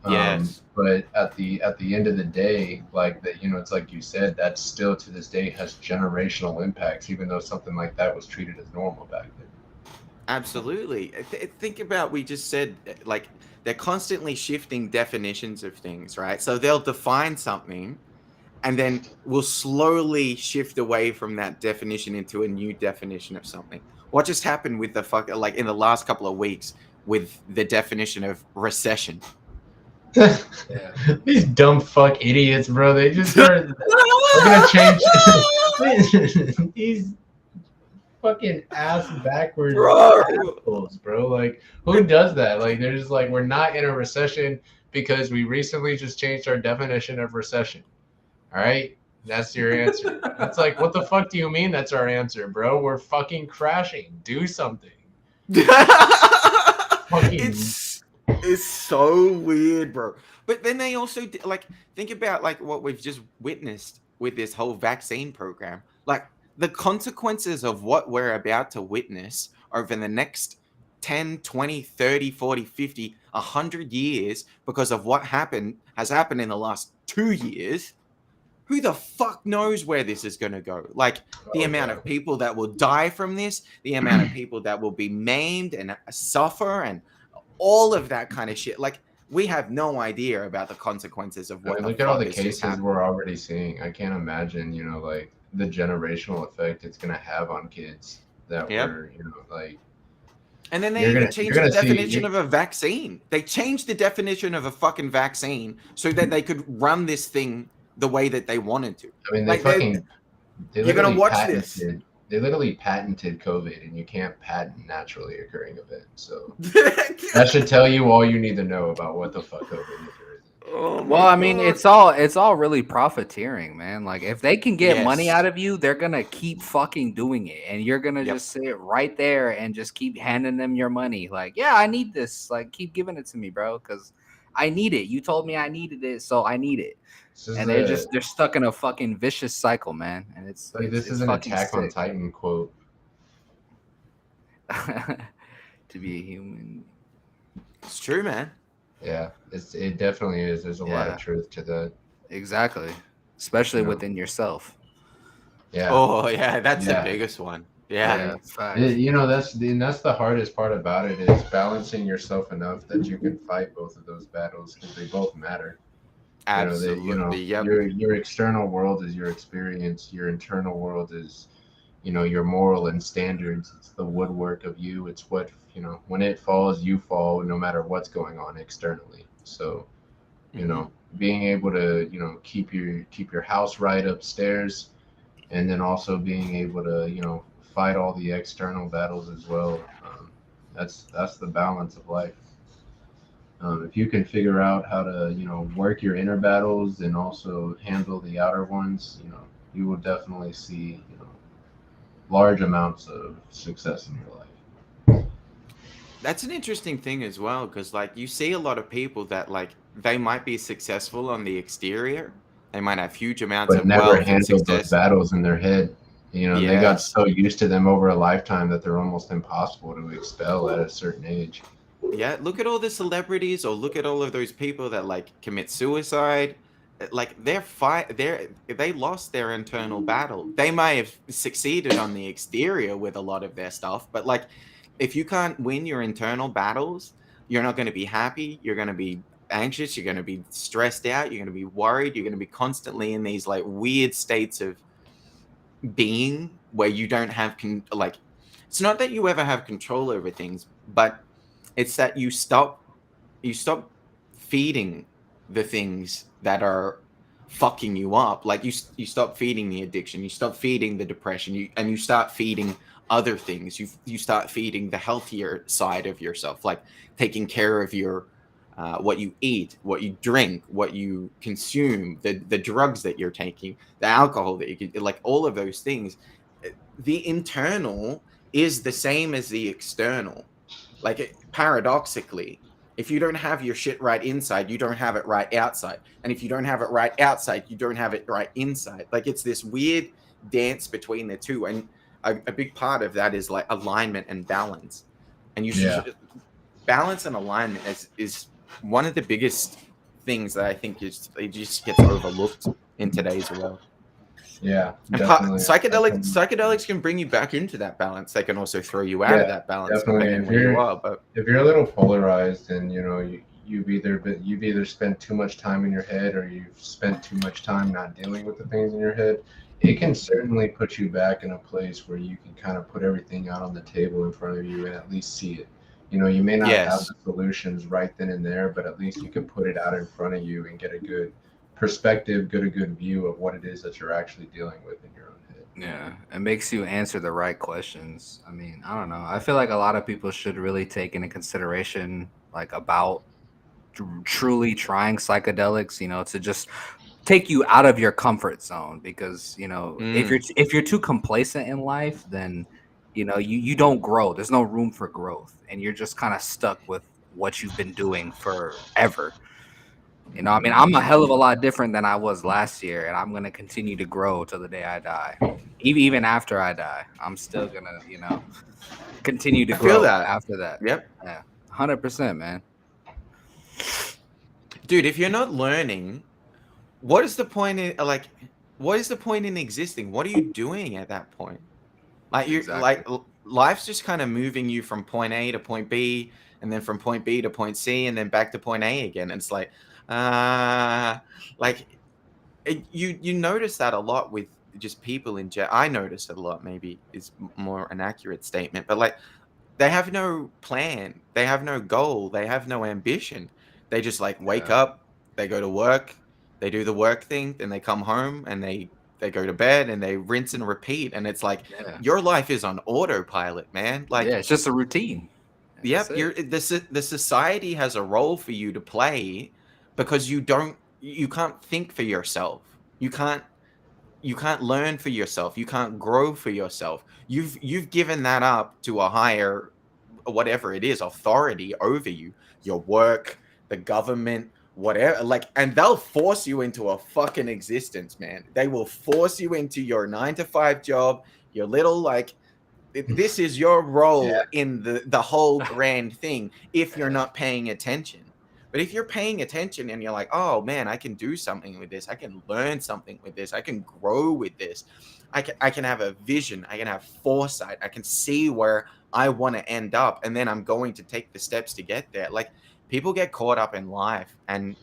Yes. But at the end of the day, like that, it's like you said, that still to this day has generational impacts, even though something like that was treated as normal back then. Absolutely. Think about, we just said, like, they're constantly shifting definitions of things, right? So they'll define something and then we'll slowly shift away from that definition into a new definition of something. What just happened with in the last couple of weeks with the definition of recession? Yeah. These dumb fuck idiots, bro. They just started. We're gonna change these fucking ass backwards assholes, bro. Like, who does that? Like, they're just like, we're not in a recession because we recently just changed our definition of recession. All right, that's your answer. It's like, what the fuck do you mean that's our answer, bro? We're fucking crashing. Do something. It's so weird, bro. But then they also, like, think about, like, what we've just witnessed with this whole vaccine program. Like, the consequences of what we're about to witness over the next 10, 20, 30, 40, 50, 100 years because of what has happened in the last 2 years. Who the fuck knows where this is going to go? Like, the amount of people that will die from this, the amount of people that will be maimed and suffer, and all of that kind of shit. Like, we have no idea about the consequences of what. Look at all the cases we're already seeing. I can't imagine, like, the generational effect it's going to have on kids that were, like. And then they even changed the definition of a vaccine. They changed the definition of a fucking vaccine so that they could run this thing the way that they wanted to. I mean, you're going to watch this. They literally patented COVID, and you can't patent naturally occurring events. So that should tell you all you need to know about what the fuck COVID is. Well, I mean, it's all really profiteering, man. Like, if they can get money out of you, they're gonna keep fucking doing it, and you're gonna just sit right there and just keep handing them your money. Like, yeah, I need this. Like, keep giving it to me, bro, because I need it. You told me I needed it, so I need it. And they're stuck in a fucking vicious cycle, man. And it's like, this is an Attack on Titan quote. To be a human. It's true, man. Yeah, it definitely is. There's a lot of truth to that. Exactly. Especially within yourself. Yeah. Oh yeah, that's the Yeah. biggest one. Yeah. Facts. You know, that's the hardest part about it is balancing yourself enough that you can fight both of those battles because they both matter. Absolutely. Yep. Your external world is your experience. Your internal world is, your moral and standards. It's the woodwork of you. It's what, when it falls, you fall no matter what's going on externally. So, Mhm. being able to, keep your house right upstairs, and then also being able to, fight all the external battles as well. That's the balance of life. If you can figure out how to, work your inner battles and also handle the outer ones, you will definitely see, large amounts of success in your life. That's an interesting thing as well, because like you see a lot of people that like they might be successful on the exterior. They might have huge amounts But of never wealth and handled those success. battles in their head. They got Yes. so used to them over a lifetime that they're almost impossible to expel at a certain age. Yeah, look at all the celebrities, or look at all of those people that like commit suicide. Like they lost their internal battle. They may have succeeded on the exterior with a lot of their stuff, but like if you can't win your internal battles, you're not going to be happy. You're going to be anxious. You're going to be stressed out. You're going to be worried. You're going to be constantly in these like weird states of being where you don't have like it's not that you ever have control over things, but it's that you stop feeding the things that are fucking you up. Like you stop feeding the addiction, you stop feeding the depression, you start feeding other things. You start feeding the healthier side of yourself, like taking care of your what you eat, what you drink, what you consume, the drugs that you're taking, the alcohol that you get, like all of those things. The internal is the same as the external. Like paradoxically, if you don't have your shit right inside, you don't have it right outside. And if you don't have it right outside, you don't have it right inside. Like it's this weird dance between the two. And a big part of that is like alignment and balance. And Yeah. balance and alignment is one of the biggest things that I think it just gets overlooked in today's world. Yeah, And definitely. psychedelics can bring you back into that balance. They can also throw you out of Yeah, that balance definitely. depending where you are. But If you're a little polarized and you've either spent too much time in your head or you've spent too much time not dealing with the things in your head, it can certainly put you back in a place where you can kind of put everything out on the table in front of you and at least see it. You may not have yes, the solutions right then and there, but at least you can put it out in front of you and get a good perspective, get a good view of what it is that you're actually dealing with in your own head. Yeah, it makes you answer the right questions. I mean, I don't know. I feel like a lot of people should really take into consideration like about truly trying psychedelics, to just take you out of your comfort zone because, if you're too complacent in life, then you don't grow. There's no room for growth and you're just kind of stuck with what you've been doing forever. I mean, I'm a hell of a lot different than I was last year, and I'm gonna continue to grow till the day I die. Even after I die, I'm still gonna, continue to I feel grow that. after that. Yep. Yeah, 100%, man. Dude, if you're not learning, what is the point in what is the point in existing? What are you doing at that point? Like you're Exactly. life's just kind of moving you from point A to point B, and then from point B to point C, and then back to point A again. And it's uh like you notice that a lot with just people in general. I notice it a lot, maybe is more an accurate statement, but like they have no plan, they have no goal, they have no ambition. They just like wake Yeah. up, they go to work, they do the work thing, then they come home and they go to bed and they rinse and repeat. And it's like Yeah, your life is on autopilot, man. Like, yeah. It's just a routine. And that's yep, it. the society has a role for you to play because you can't think for yourself. You can't learn for yourself. You can't grow for yourself. You've given that up to a higher, whatever it is, authority over you, your work, the government, whatever. Like, and they'll force you into a fucking existence, man. They will force you into your 9 to 5 job, your little like this is your Yeah. role in the whole grand thing if you're Yeah. not paying attention. But if you're paying attention and you're like, oh man, I can do something with this, I can learn something with this, I can grow with this, I can have a vision, I can have foresight, I can see where I want to end up, and then I'm going to take the steps to get there. Like, people get caught up in life, and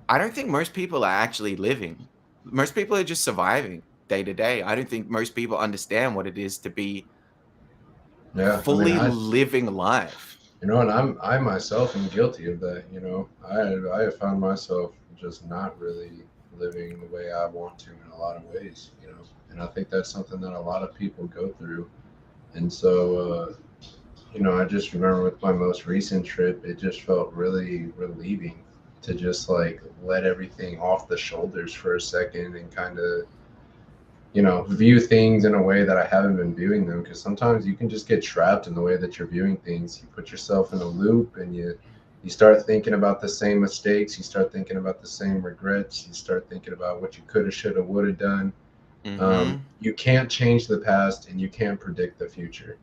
I don't think most people are actually living. Most people are just surviving day to day. I don't think most people understand what it is to be Yeah, I mean, fully living life. you know, and I myself am guilty of that. You know, I have found myself just not really living the way I want to in a lot of ways. You know, and I think that's something that a lot of people go through. And so, you know, I just remember with my most recent trip, it just felt really relieving to just like let everything off the shoulders for a second and kind of, you know, view things in a way that I haven't been viewing them. Because sometimes you can just get trapped in the way that you're viewing things. You put yourself in a loop, and you start thinking about the same mistakes. You start thinking about the same regrets. You start thinking about what you could have, should have, would have done. You can't change the past, and you can't predict the future.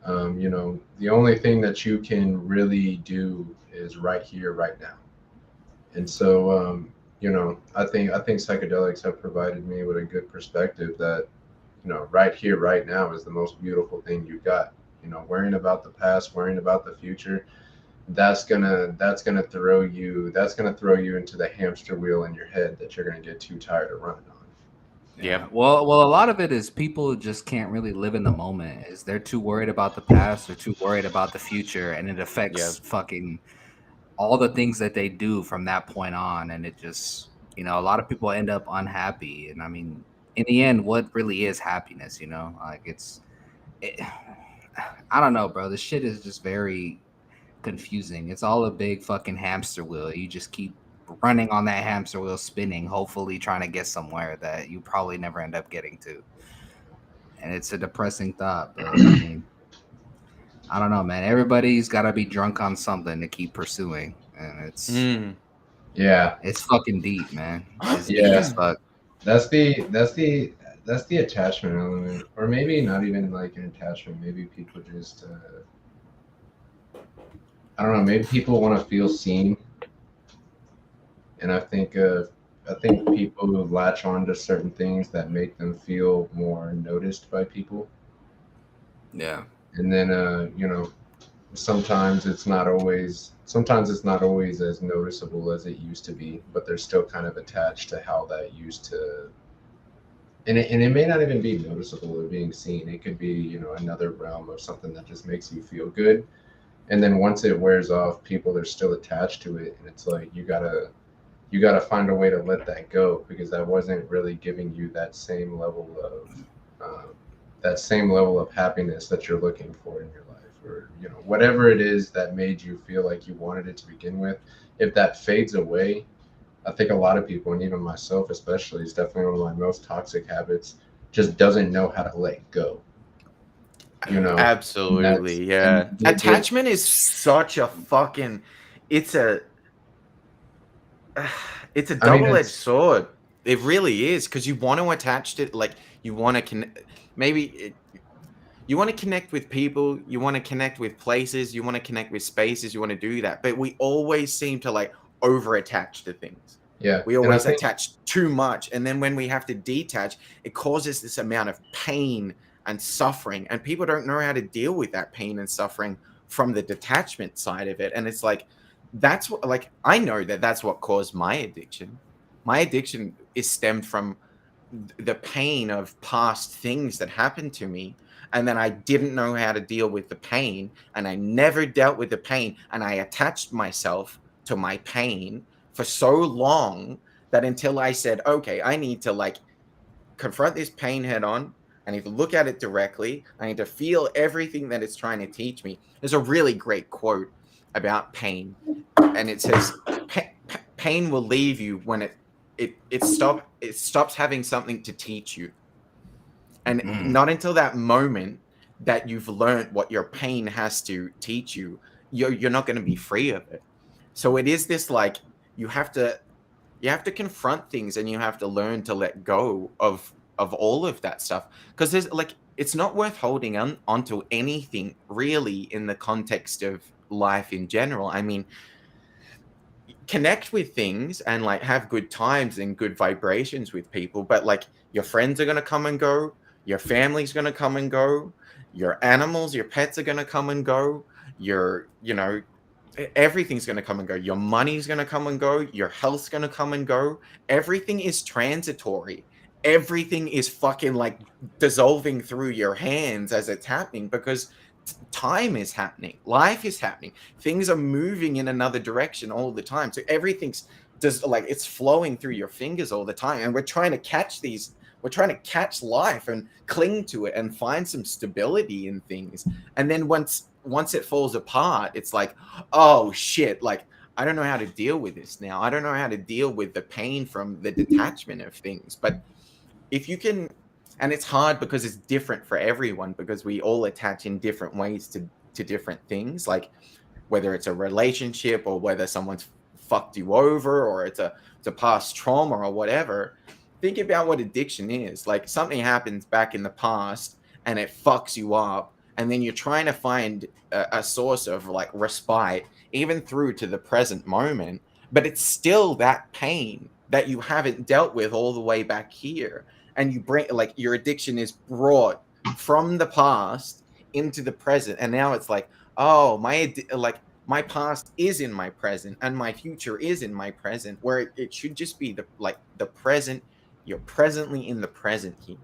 You know, the only thing that you can really do is right here, right now. And so, you know, I think psychedelics have provided me with a good perspective that, you know, right here, right now is the most beautiful thing you've got. You know, worrying about the past, worrying about the future, that's gonna throw you into the hamster wheel in your head that you're gonna get too tired of running on. Yeah. Well, a lot of it is people just can't really live in the moment. Is they're too worried about the past, they're too worried about the future, and it affects fucking all the things that they do from that point on. And it just, you know, a lot of people end up unhappy. And I mean, in the end, what really is happiness? You know, like I don't know, bro. This shit is just very confusing. It's all a big fucking hamster wheel. You just keep running on that hamster wheel, spinning, hopefully trying to get somewhere that you probably never end up getting to. And it's a depressing thought, but I mean, I don't know, man. Everybody's got to be drunk on something to keep pursuing, and Yeah, it's fucking deep, man. It's deep yeah. as fuck. That's the attachment element, or maybe not even like an attachment. Maybe people just I don't know. Maybe people want to feel seen, and I think people who latch on to certain things that make them feel more noticed by people. Yeah. And then you know, sometimes it's not always as noticeable as it used to be, but they're still kind of attached to how that used to. And it may not even be noticeable or being seen. It could be, you know, another realm of something that just makes you feel good. And then once it wears off, people are still attached to it, and it's like you gotta find a way to let that go, because that wasn't really giving you that same level of happiness that you're looking for in your life, or, you know, whatever it is that made you feel like you wanted it to begin with. If that fades away, I think a lot of people, and even myself especially, is definitely one of my most toxic habits, just doesn't know how to let go. You know, and that's Absolutely, yeah. and Attachment is such a fucking it's a it's a I mean, double-edged sword. It really is, because you want to attach to, like, you want to maybe you want to connect with people, you want to connect with places, you want to connect with spaces, you want to do that, but we always seem to like over attach to things. yeah, We and I always think attach too much, and then when we have to detach, it causes this amount of pain and suffering, and people don't know how to deal with that pain and suffering from the detachment side of it. And it's like, that's what, like, I know that that's what caused my addiction. My addiction is stemmed from the pain of past things that happened to me, and then I didn't know how to deal with the pain, and I never dealt with the pain, and I attached myself to my pain for so long that until I said, okay, I need to like confront this pain head on. I need to look at it directly. I need to feel everything that it's trying to teach me. There's a really great quote about pain, and it says, "Pain will leave you when it stops having something to teach you, and not until that moment that you've learned what your pain has to teach you, you're not going to be free of it." So it is this like, you have to confront things, and you have to learn to let go of all of that stuff, because there's like, it's not worth holding on onto anything really in the context of life in general. I mean, connect with things and like have good times and good vibrations with people, but like your friends are going to come and go, your family's going to come and go, your animals, your pets are going to come and go, your, you know, everything's going to come and go, your money's going to come and go, your health's going to come and go. Everything is transitory. Everything is fucking like dissolving through your hands as it's happening, because time is happening, life is happening, things are moving in another direction all the time, so everything's just like it's flowing through your fingers all the time, and we're trying to catch life and cling to it and find some stability in things. And then once it falls apart, it's like, oh shit, like I don't know how to deal with this now. I don't know how to deal with the pain from the detachment of things. But if you can, and it's hard because it's different for everyone, because we all attach in different ways to different things, like whether it's a relationship or whether someone's fucked you over or it's a past trauma or whatever. Think about what addiction is. Like something happens back in the past and it fucks you up, and then you're trying to find a source of like respite even through to the present moment, but it's still that pain that you haven't dealt with all the way back here. And you bring, like, your addiction is brought from the past into the present, and now it's like, oh, my past is in my present and my future is in my present, where it should just be the present. You're presently in the present here.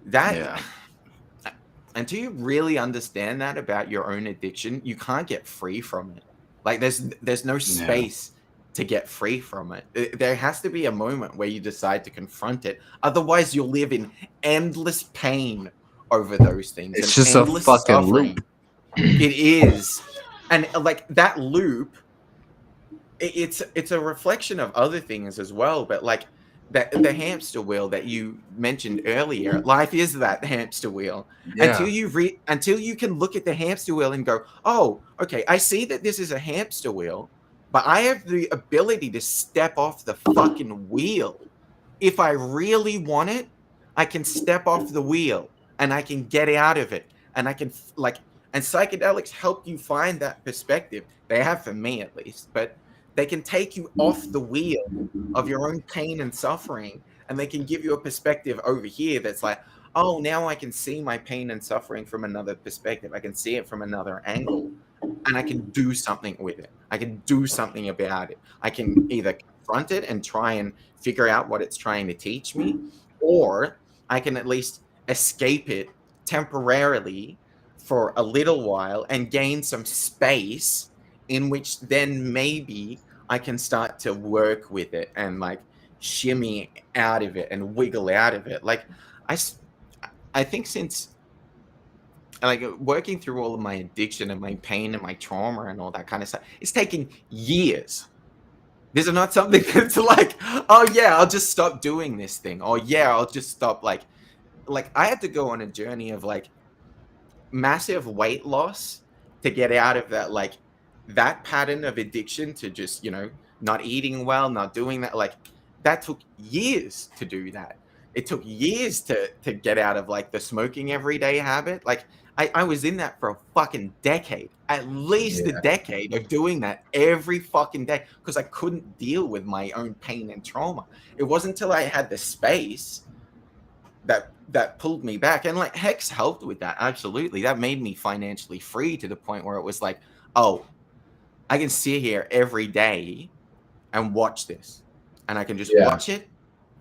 That until you really understand that about your own addiction, you can't get free from it. Like there's no space to get free from it. There has to be a moment where you decide to confront it. Otherwise, you'll live in endless pain over those things. It's just a fucking loop. It is. And like that loop, it's a reflection of other things as well. But like the hamster wheel that you mentioned earlier, life is that hamster wheel. Yeah. Until you can look at the hamster wheel and go, oh, okay, I see that this is a hamster wheel, but I have the ability to step off the fucking wheel. If I really want it, I can step off the wheel and I can get out of it. And I can and psychedelics help you find that perspective. They have for me at least, but they can take you off the wheel of your own pain and suffering. And they can give you a perspective over here that's like, oh, now I can see my pain and suffering from another perspective. I can see it from another angle. And I can do something with it. I can do something about it. I can either confront it and try and figure out what it's trying to teach me, or I can at least escape it temporarily for a little while and gain some space in which then maybe I can start to work with it and like shimmy out of it and wiggle out of it. Like I think since like working through all of my addiction and my pain and my trauma and all that kind of stuff, it's taken years. This is not something that's like, oh yeah, I'll just stop doing this thing. Or yeah, I'll just stop. Like I had to go on a journey of like massive weight loss to get out of that, like that pattern of addiction to just, not eating well, not doing that. Like that took years to do that. It took years to get out of like the smoking everyday habit. Like I was in that for a fucking decade, at least a decade of doing that every fucking day because I couldn't deal with my own pain and trauma. It wasn't until I had the space that pulled me back. And like Hex helped with that. Absolutely. That made me financially free to the point where it was like, oh, I can sit here every day and watch this. And I can just watch it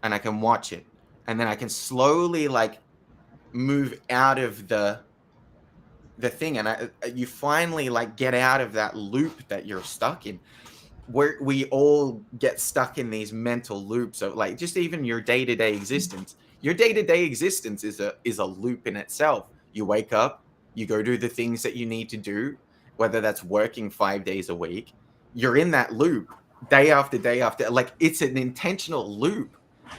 and I can watch it. And then I can slowly like move out of the thing. And you finally like get out of that loop that you're stuck in, where we all get stuck in these mental loops of like just even your day-to-day existence. Your day-to-day existence is a loop in itself. You wake up, you go do the things that you need to do, whether that's working 5 days a week. You're in that loop day after day after. Like it's an intentional loop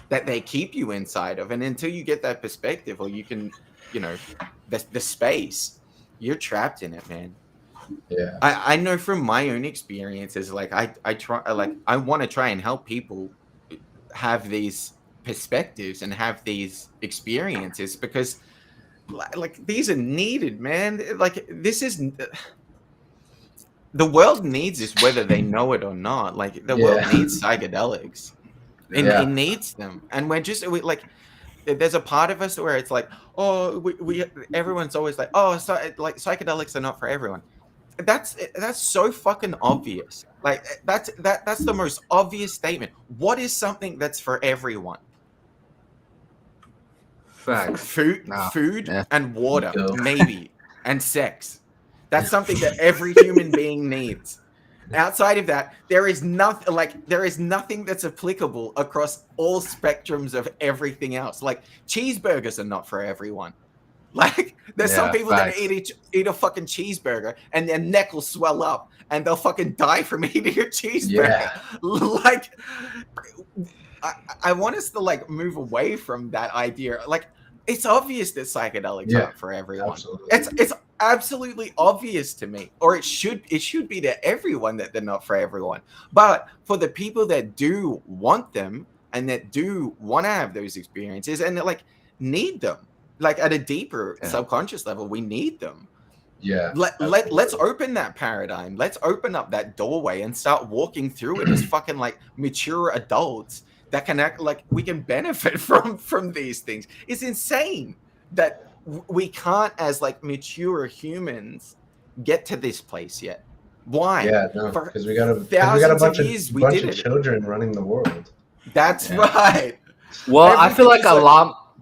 that they keep you inside of. And until you get that perspective, or you can, the space, you're trapped in it, man. Yeah. I know from my own experiences, like I want to try and help people have these perspectives and have these experiences because like these are needed, man. Like this is the world needs this, whether they know it or not. Like the world needs psychedelics. It needs them, and like. There's a part of us where it's like, oh, we everyone's always like, oh, so like psychedelics are not for everyone. That's so fucking obvious. Like that's the most obvious statement. What is something that's for everyone? Facts. Food, Yeah. and water, maybe, and sex. That's something that every human being needs. Outside of that, there is nothing that's applicable across all spectrums of everything else. Like cheeseburgers are not for everyone. Like there's some people that eat a fucking cheeseburger and their neck will swell up and they'll fucking die from eating a cheeseburger. Like I want us to like move away from that idea. Like it's obvious that psychedelics aren't for everyone. Absolutely. It's absolutely obvious to me, or it should be to everyone that they're not for everyone. But for the people that do want them and that do want to have those experiences and that like need them, like at a deeper subconscious level, we need them. Yeah. Let's open that paradigm. Let's open up that doorway and start walking through it as fucking like mature adults that can act like we can benefit from these things. It's insane that we can't, as like mature humans, get to this place yet. Why? Yeah, no, because we got a bunch of children running the world. That's right. Well, I feel like a lot.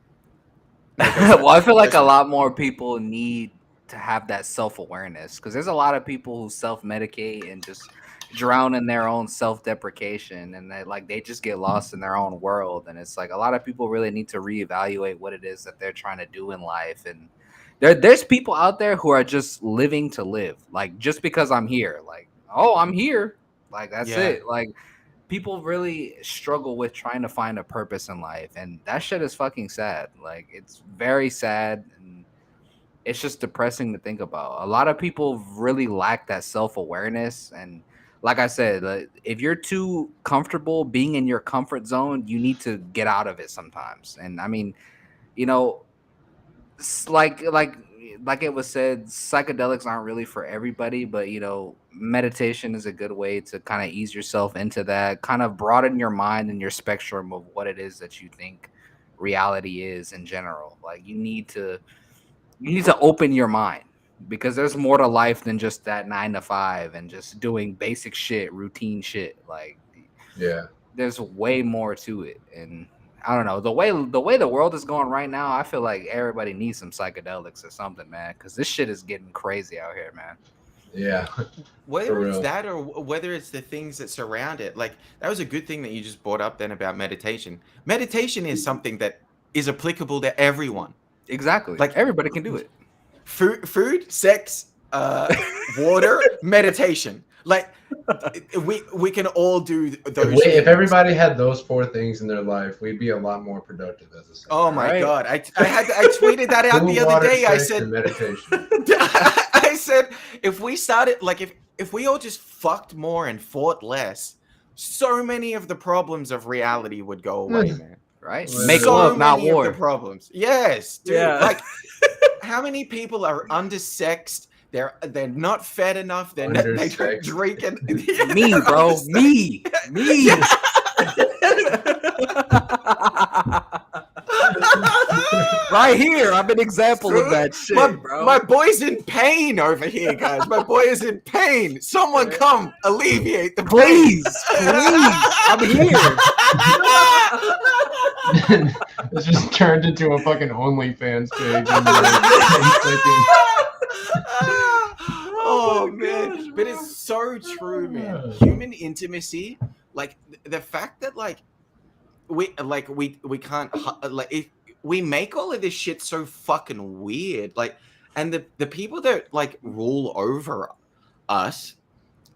Well, I feel like a lot more people need to have that self-awareness, because there's a lot of people who self-medicate and just drown in their own self-deprecation, and they just get lost in their own world. And it's like a lot of people really need to reevaluate what it is that they're trying to do in life. And there's people out there who are just living to live, like just because I'm here, like, oh, I'm here, like that's it. Like people really struggle with trying to find a purpose in life, and that shit is fucking sad. Like it's very sad, and it's just depressing to think about. A lot of people really lack that self-awareness. And like I said, if you're too comfortable being in your comfort zone, you need to get out of it sometimes. And I mean, you know, like it was said, psychedelics aren't really for everybody, but you know, meditation is a good way to kind of ease yourself into that, kind of broaden your mind and your spectrum of what it is that you think reality is in general. Like you need to open your mind, because there's more to life than just that 9 to 5 and just doing basic shit, routine shit. Like, there's way more to it. And I don't know, the way the world is going right now, I feel like everybody needs some psychedelics or something, man, because this shit is getting crazy out here, man. Yeah. Whether it's that or whether it's the things that surround it. Like that was a good thing that you just brought up then about meditation. Meditation is something that is applicable to everyone. Exactly. Like everybody can do it. Food, sex, water, meditation. Like we can all do those. If everybody had those 4 things in their life, we'd be a lot more productive as a society. Oh my god! I tweeted that out the other day. I said meditation. I said if we started like if we all just fucked more and fought less, so many of the problems of reality would go away, man. Right? Make love, not war. The problems. Yes, dude. Yeah. Like, how many people are undersexed? They're not fed enough. They're not drinking. Me, bro. Me. Right here, I'm an example of that shit, bro. My boy's in pain over here, guys. My boy is in pain. Someone come alleviate the pain. Please. I'm here. This just turned into a fucking OnlyFans page. Oh man, but it's so true, man. Human intimacy, like the fact that we can't we make all of this shit so fucking weird, like, and the people that like rule over us,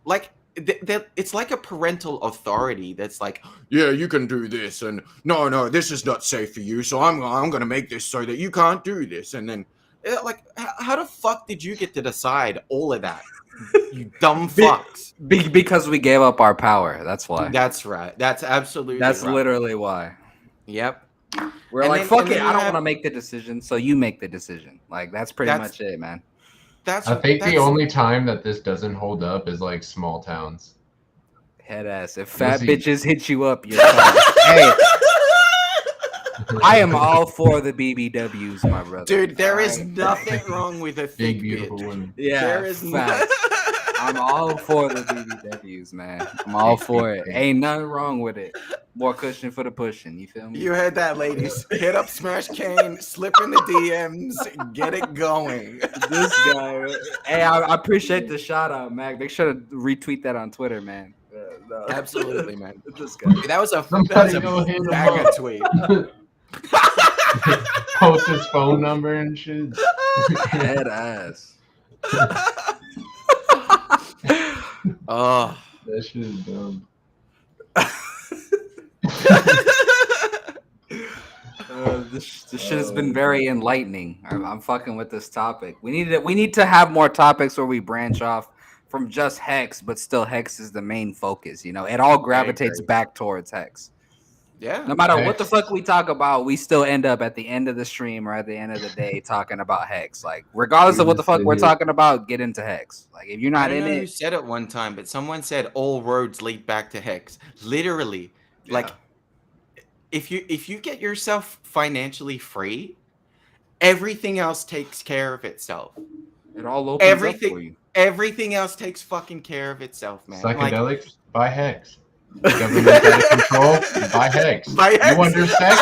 like it's like a parental authority that's like, yeah, you can do this, and no, this is not safe for you, so I'm gonna make this so that you can't do this, and then like, how the fuck did you get to decide all of that? You dumb fucks. Because we gave up our power. That's why. That's right. That's absolutely. That's literally why. Yep. We're like, fuck it. I don't want to make the decision, so you make the decision. Like that's pretty much it, man. I think the only time that this doesn't hold up is like small towns. Head ass. If fat bitches hit you up, you're hey. I am all for the BBWs, my brother. Dude, there is nothing wrong with a thick beautiful bitch. woman. Yeah, there is facts. I'm all for the BBWs, man. I'm all for it. Ain't nothing wrong with it. More cushion for the pushing. You feel me? You heard that, ladies. Hit up Smash Kane, slip in the DMs, get it going. This guy. Hey, I appreciate the shout out, Mac. Make sure to retweet that on Twitter, man. No. Absolutely, man. This guy. That was a banger tweet. Post his phone number and shit. Head ass. Oh, that shit is dumb. This shit has been very enlightening. I'm fucking with this topic. We need to have more topics where we branch off from just Hex, but still Hex is the main focus. You know, it all gravitates back towards Hex. Yeah. No matter what the fuck we talk about, we still end up at the end of the stream or at the end of the day talking about Hex. Like, regardless of what the fuck we're talking about, get into Hex. Like, if you're not in it, who said it one time, but someone said all roads lead back to Hex. Literally, like, if you get yourself financially free, everything else takes care of itself. It all opens up for you. Everything else takes fucking care of itself, man. Psychedelics, buy Hex. Government out of control, buy Hex. Buy Hex. You under sex,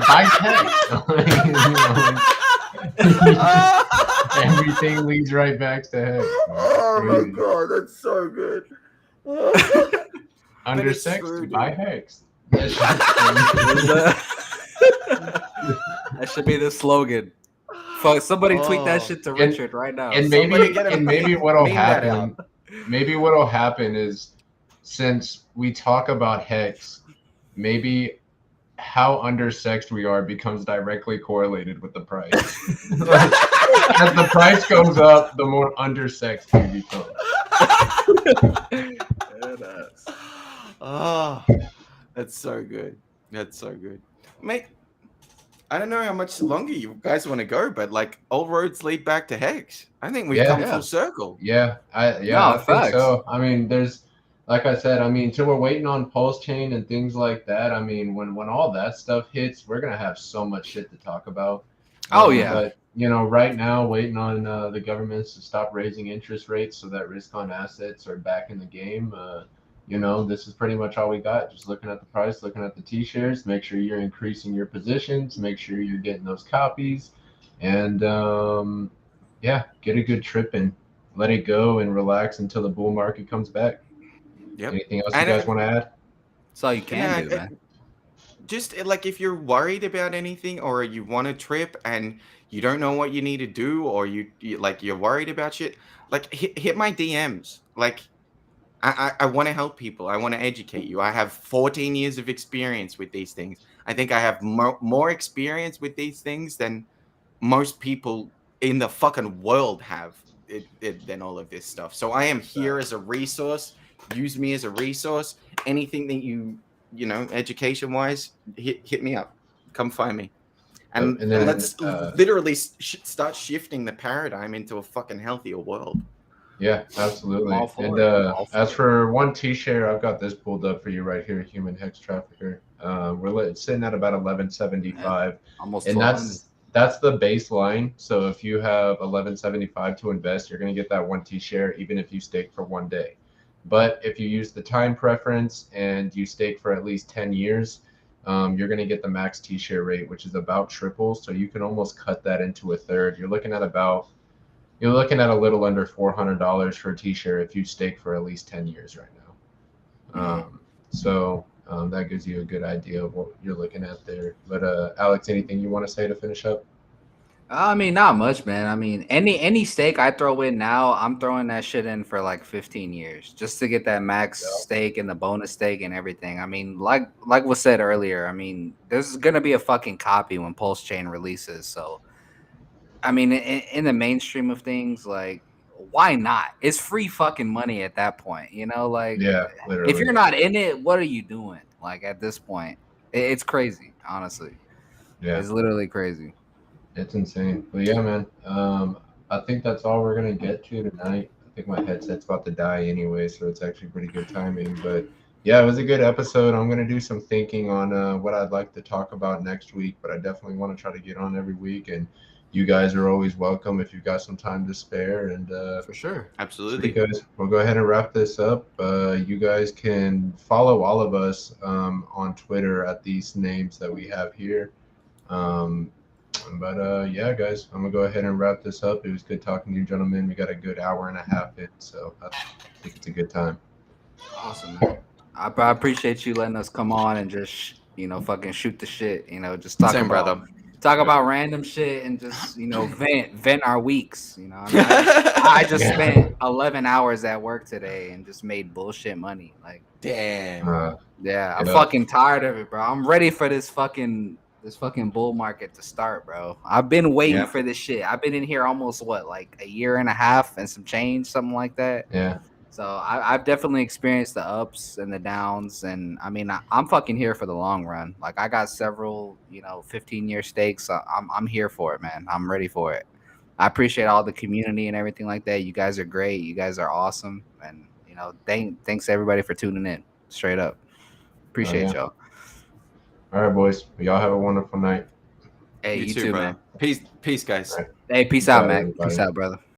buy Hex. Everything leads right back to Hex. Oh my god, that's so good. Under sex, buy Hex. That should be the slogan. Fuck, somebody tweet that shit to Richard right now. And maybe what'll happen. Maybe what'll happen is, since we talk about Hex, maybe how undersexed we are becomes directly correlated with the price. As the price goes up, the more undersexed we become. Oh, that's so good. That's so good. Mate, I don't know how much longer you guys want to go, but like all roads lead back to Hex. I think we've come full circle. I think so. I mean, there's, like I said, I mean, till we're waiting on Pulse Chain and things like that. I mean, when all that stuff hits, we're gonna have so much shit to talk about. But you know, right now, waiting on the governments to stop raising interest rates so that risk on assets are back in the game. You know, this is pretty much all we got. Just looking at the price, looking at the T-shares, make sure you're increasing your positions, make sure you're getting those copies, and get a good trip in. Let it go and relax until the bull market comes back. Yep. Anything else you guys want to add? That's all you can do, man. Just like if you're worried about anything or you want a trip and you don't know what you need to do, or you're worried about shit, like hit my DMs. Like, I want to help people. I want to educate you. I have 14 years of experience with these things. I think I have more experience with these things than most people in the fucking world have than all of this stuff. So I am here as a resource. Use me as a resource. Anything that you know, education-wise, hit me up. Come find me. And then, let's literally start shifting the paradigm into a fucking healthier world. Yeah, absolutely. And as for one T-share, I've got this pulled up for you right here, Human Hex Trafficker. We're sitting at about 1175, and that's the baseline. So if you have 1175 to invest, you're going to get that one T-share, even if you stake for 1 day. But if you use the time preference and you stake for at least 10 years, you're going to get the max T-share rate, which is about triple. So you can almost cut that into a third. You're looking at a little under $400 for a T-share if you stake for at least 10 years right now. So that gives you a good idea of what you're looking at there. But Alex, anything you want to say to finish up? I mean, not much, man. I mean, any stake I throw in now, I'm throwing that shit in for like 15 years just to get that max stake and the bonus stake and everything. I mean, like was said earlier, I mean, there's gonna be a fucking copy when Pulse Chain releases. So, I mean, in the mainstream of things, like, why not? It's free fucking money at that point, you know? Like, literally. If you're not in it, what are you doing? Like, at this point, it's crazy, honestly. Yeah, it's literally crazy. It's insane. But yeah, man, I think that's all we're gonna get to tonight. I think my headset's about to die anyway, so it's actually pretty good timing. But yeah, it was a good episode. I'm gonna do some thinking on what I'd like to talk about next week, but I definitely want to try to get on every week. And you guys are always welcome if you've got some time to spare. And For sure. Absolutely. sweet guys, we'll go ahead and wrap this up. You guys can follow all of us on Twitter at these names that we have here. But yeah, guys, I'm gonna go ahead and wrap this up. It was good talking to you, gentlemen. We got a good hour and a half in, so I think it's a good time. Awesome, man. I appreciate you letting us come on and just fucking shoot the shit. Just talk Same, about brother. random shit and just vent our weeks. I mean, I just spent 11 hours at work today and just made bullshit money. Like, Damn. yeah, I'm fucking tired of it, bro. I'm ready for this fucking bull market to start, bro. I've been waiting for this shit. I've been in here almost like a year and a half and some change, something like that. Yeah. So I've definitely experienced the ups and the downs, and I mean I'm fucking here for the long run. Like I got several 15-year stakes. I'm here for it, man. I'm ready for it. I appreciate all the community and everything like that. You guys are great. You guys are awesome, and thanks everybody for tuning in. Straight up, appreciate y'all. All right, boys. Y'all have a wonderful night. Hey, you too, bro. man. Peace, guys. Right. Hey, peace out, Mac. Peace out, brother.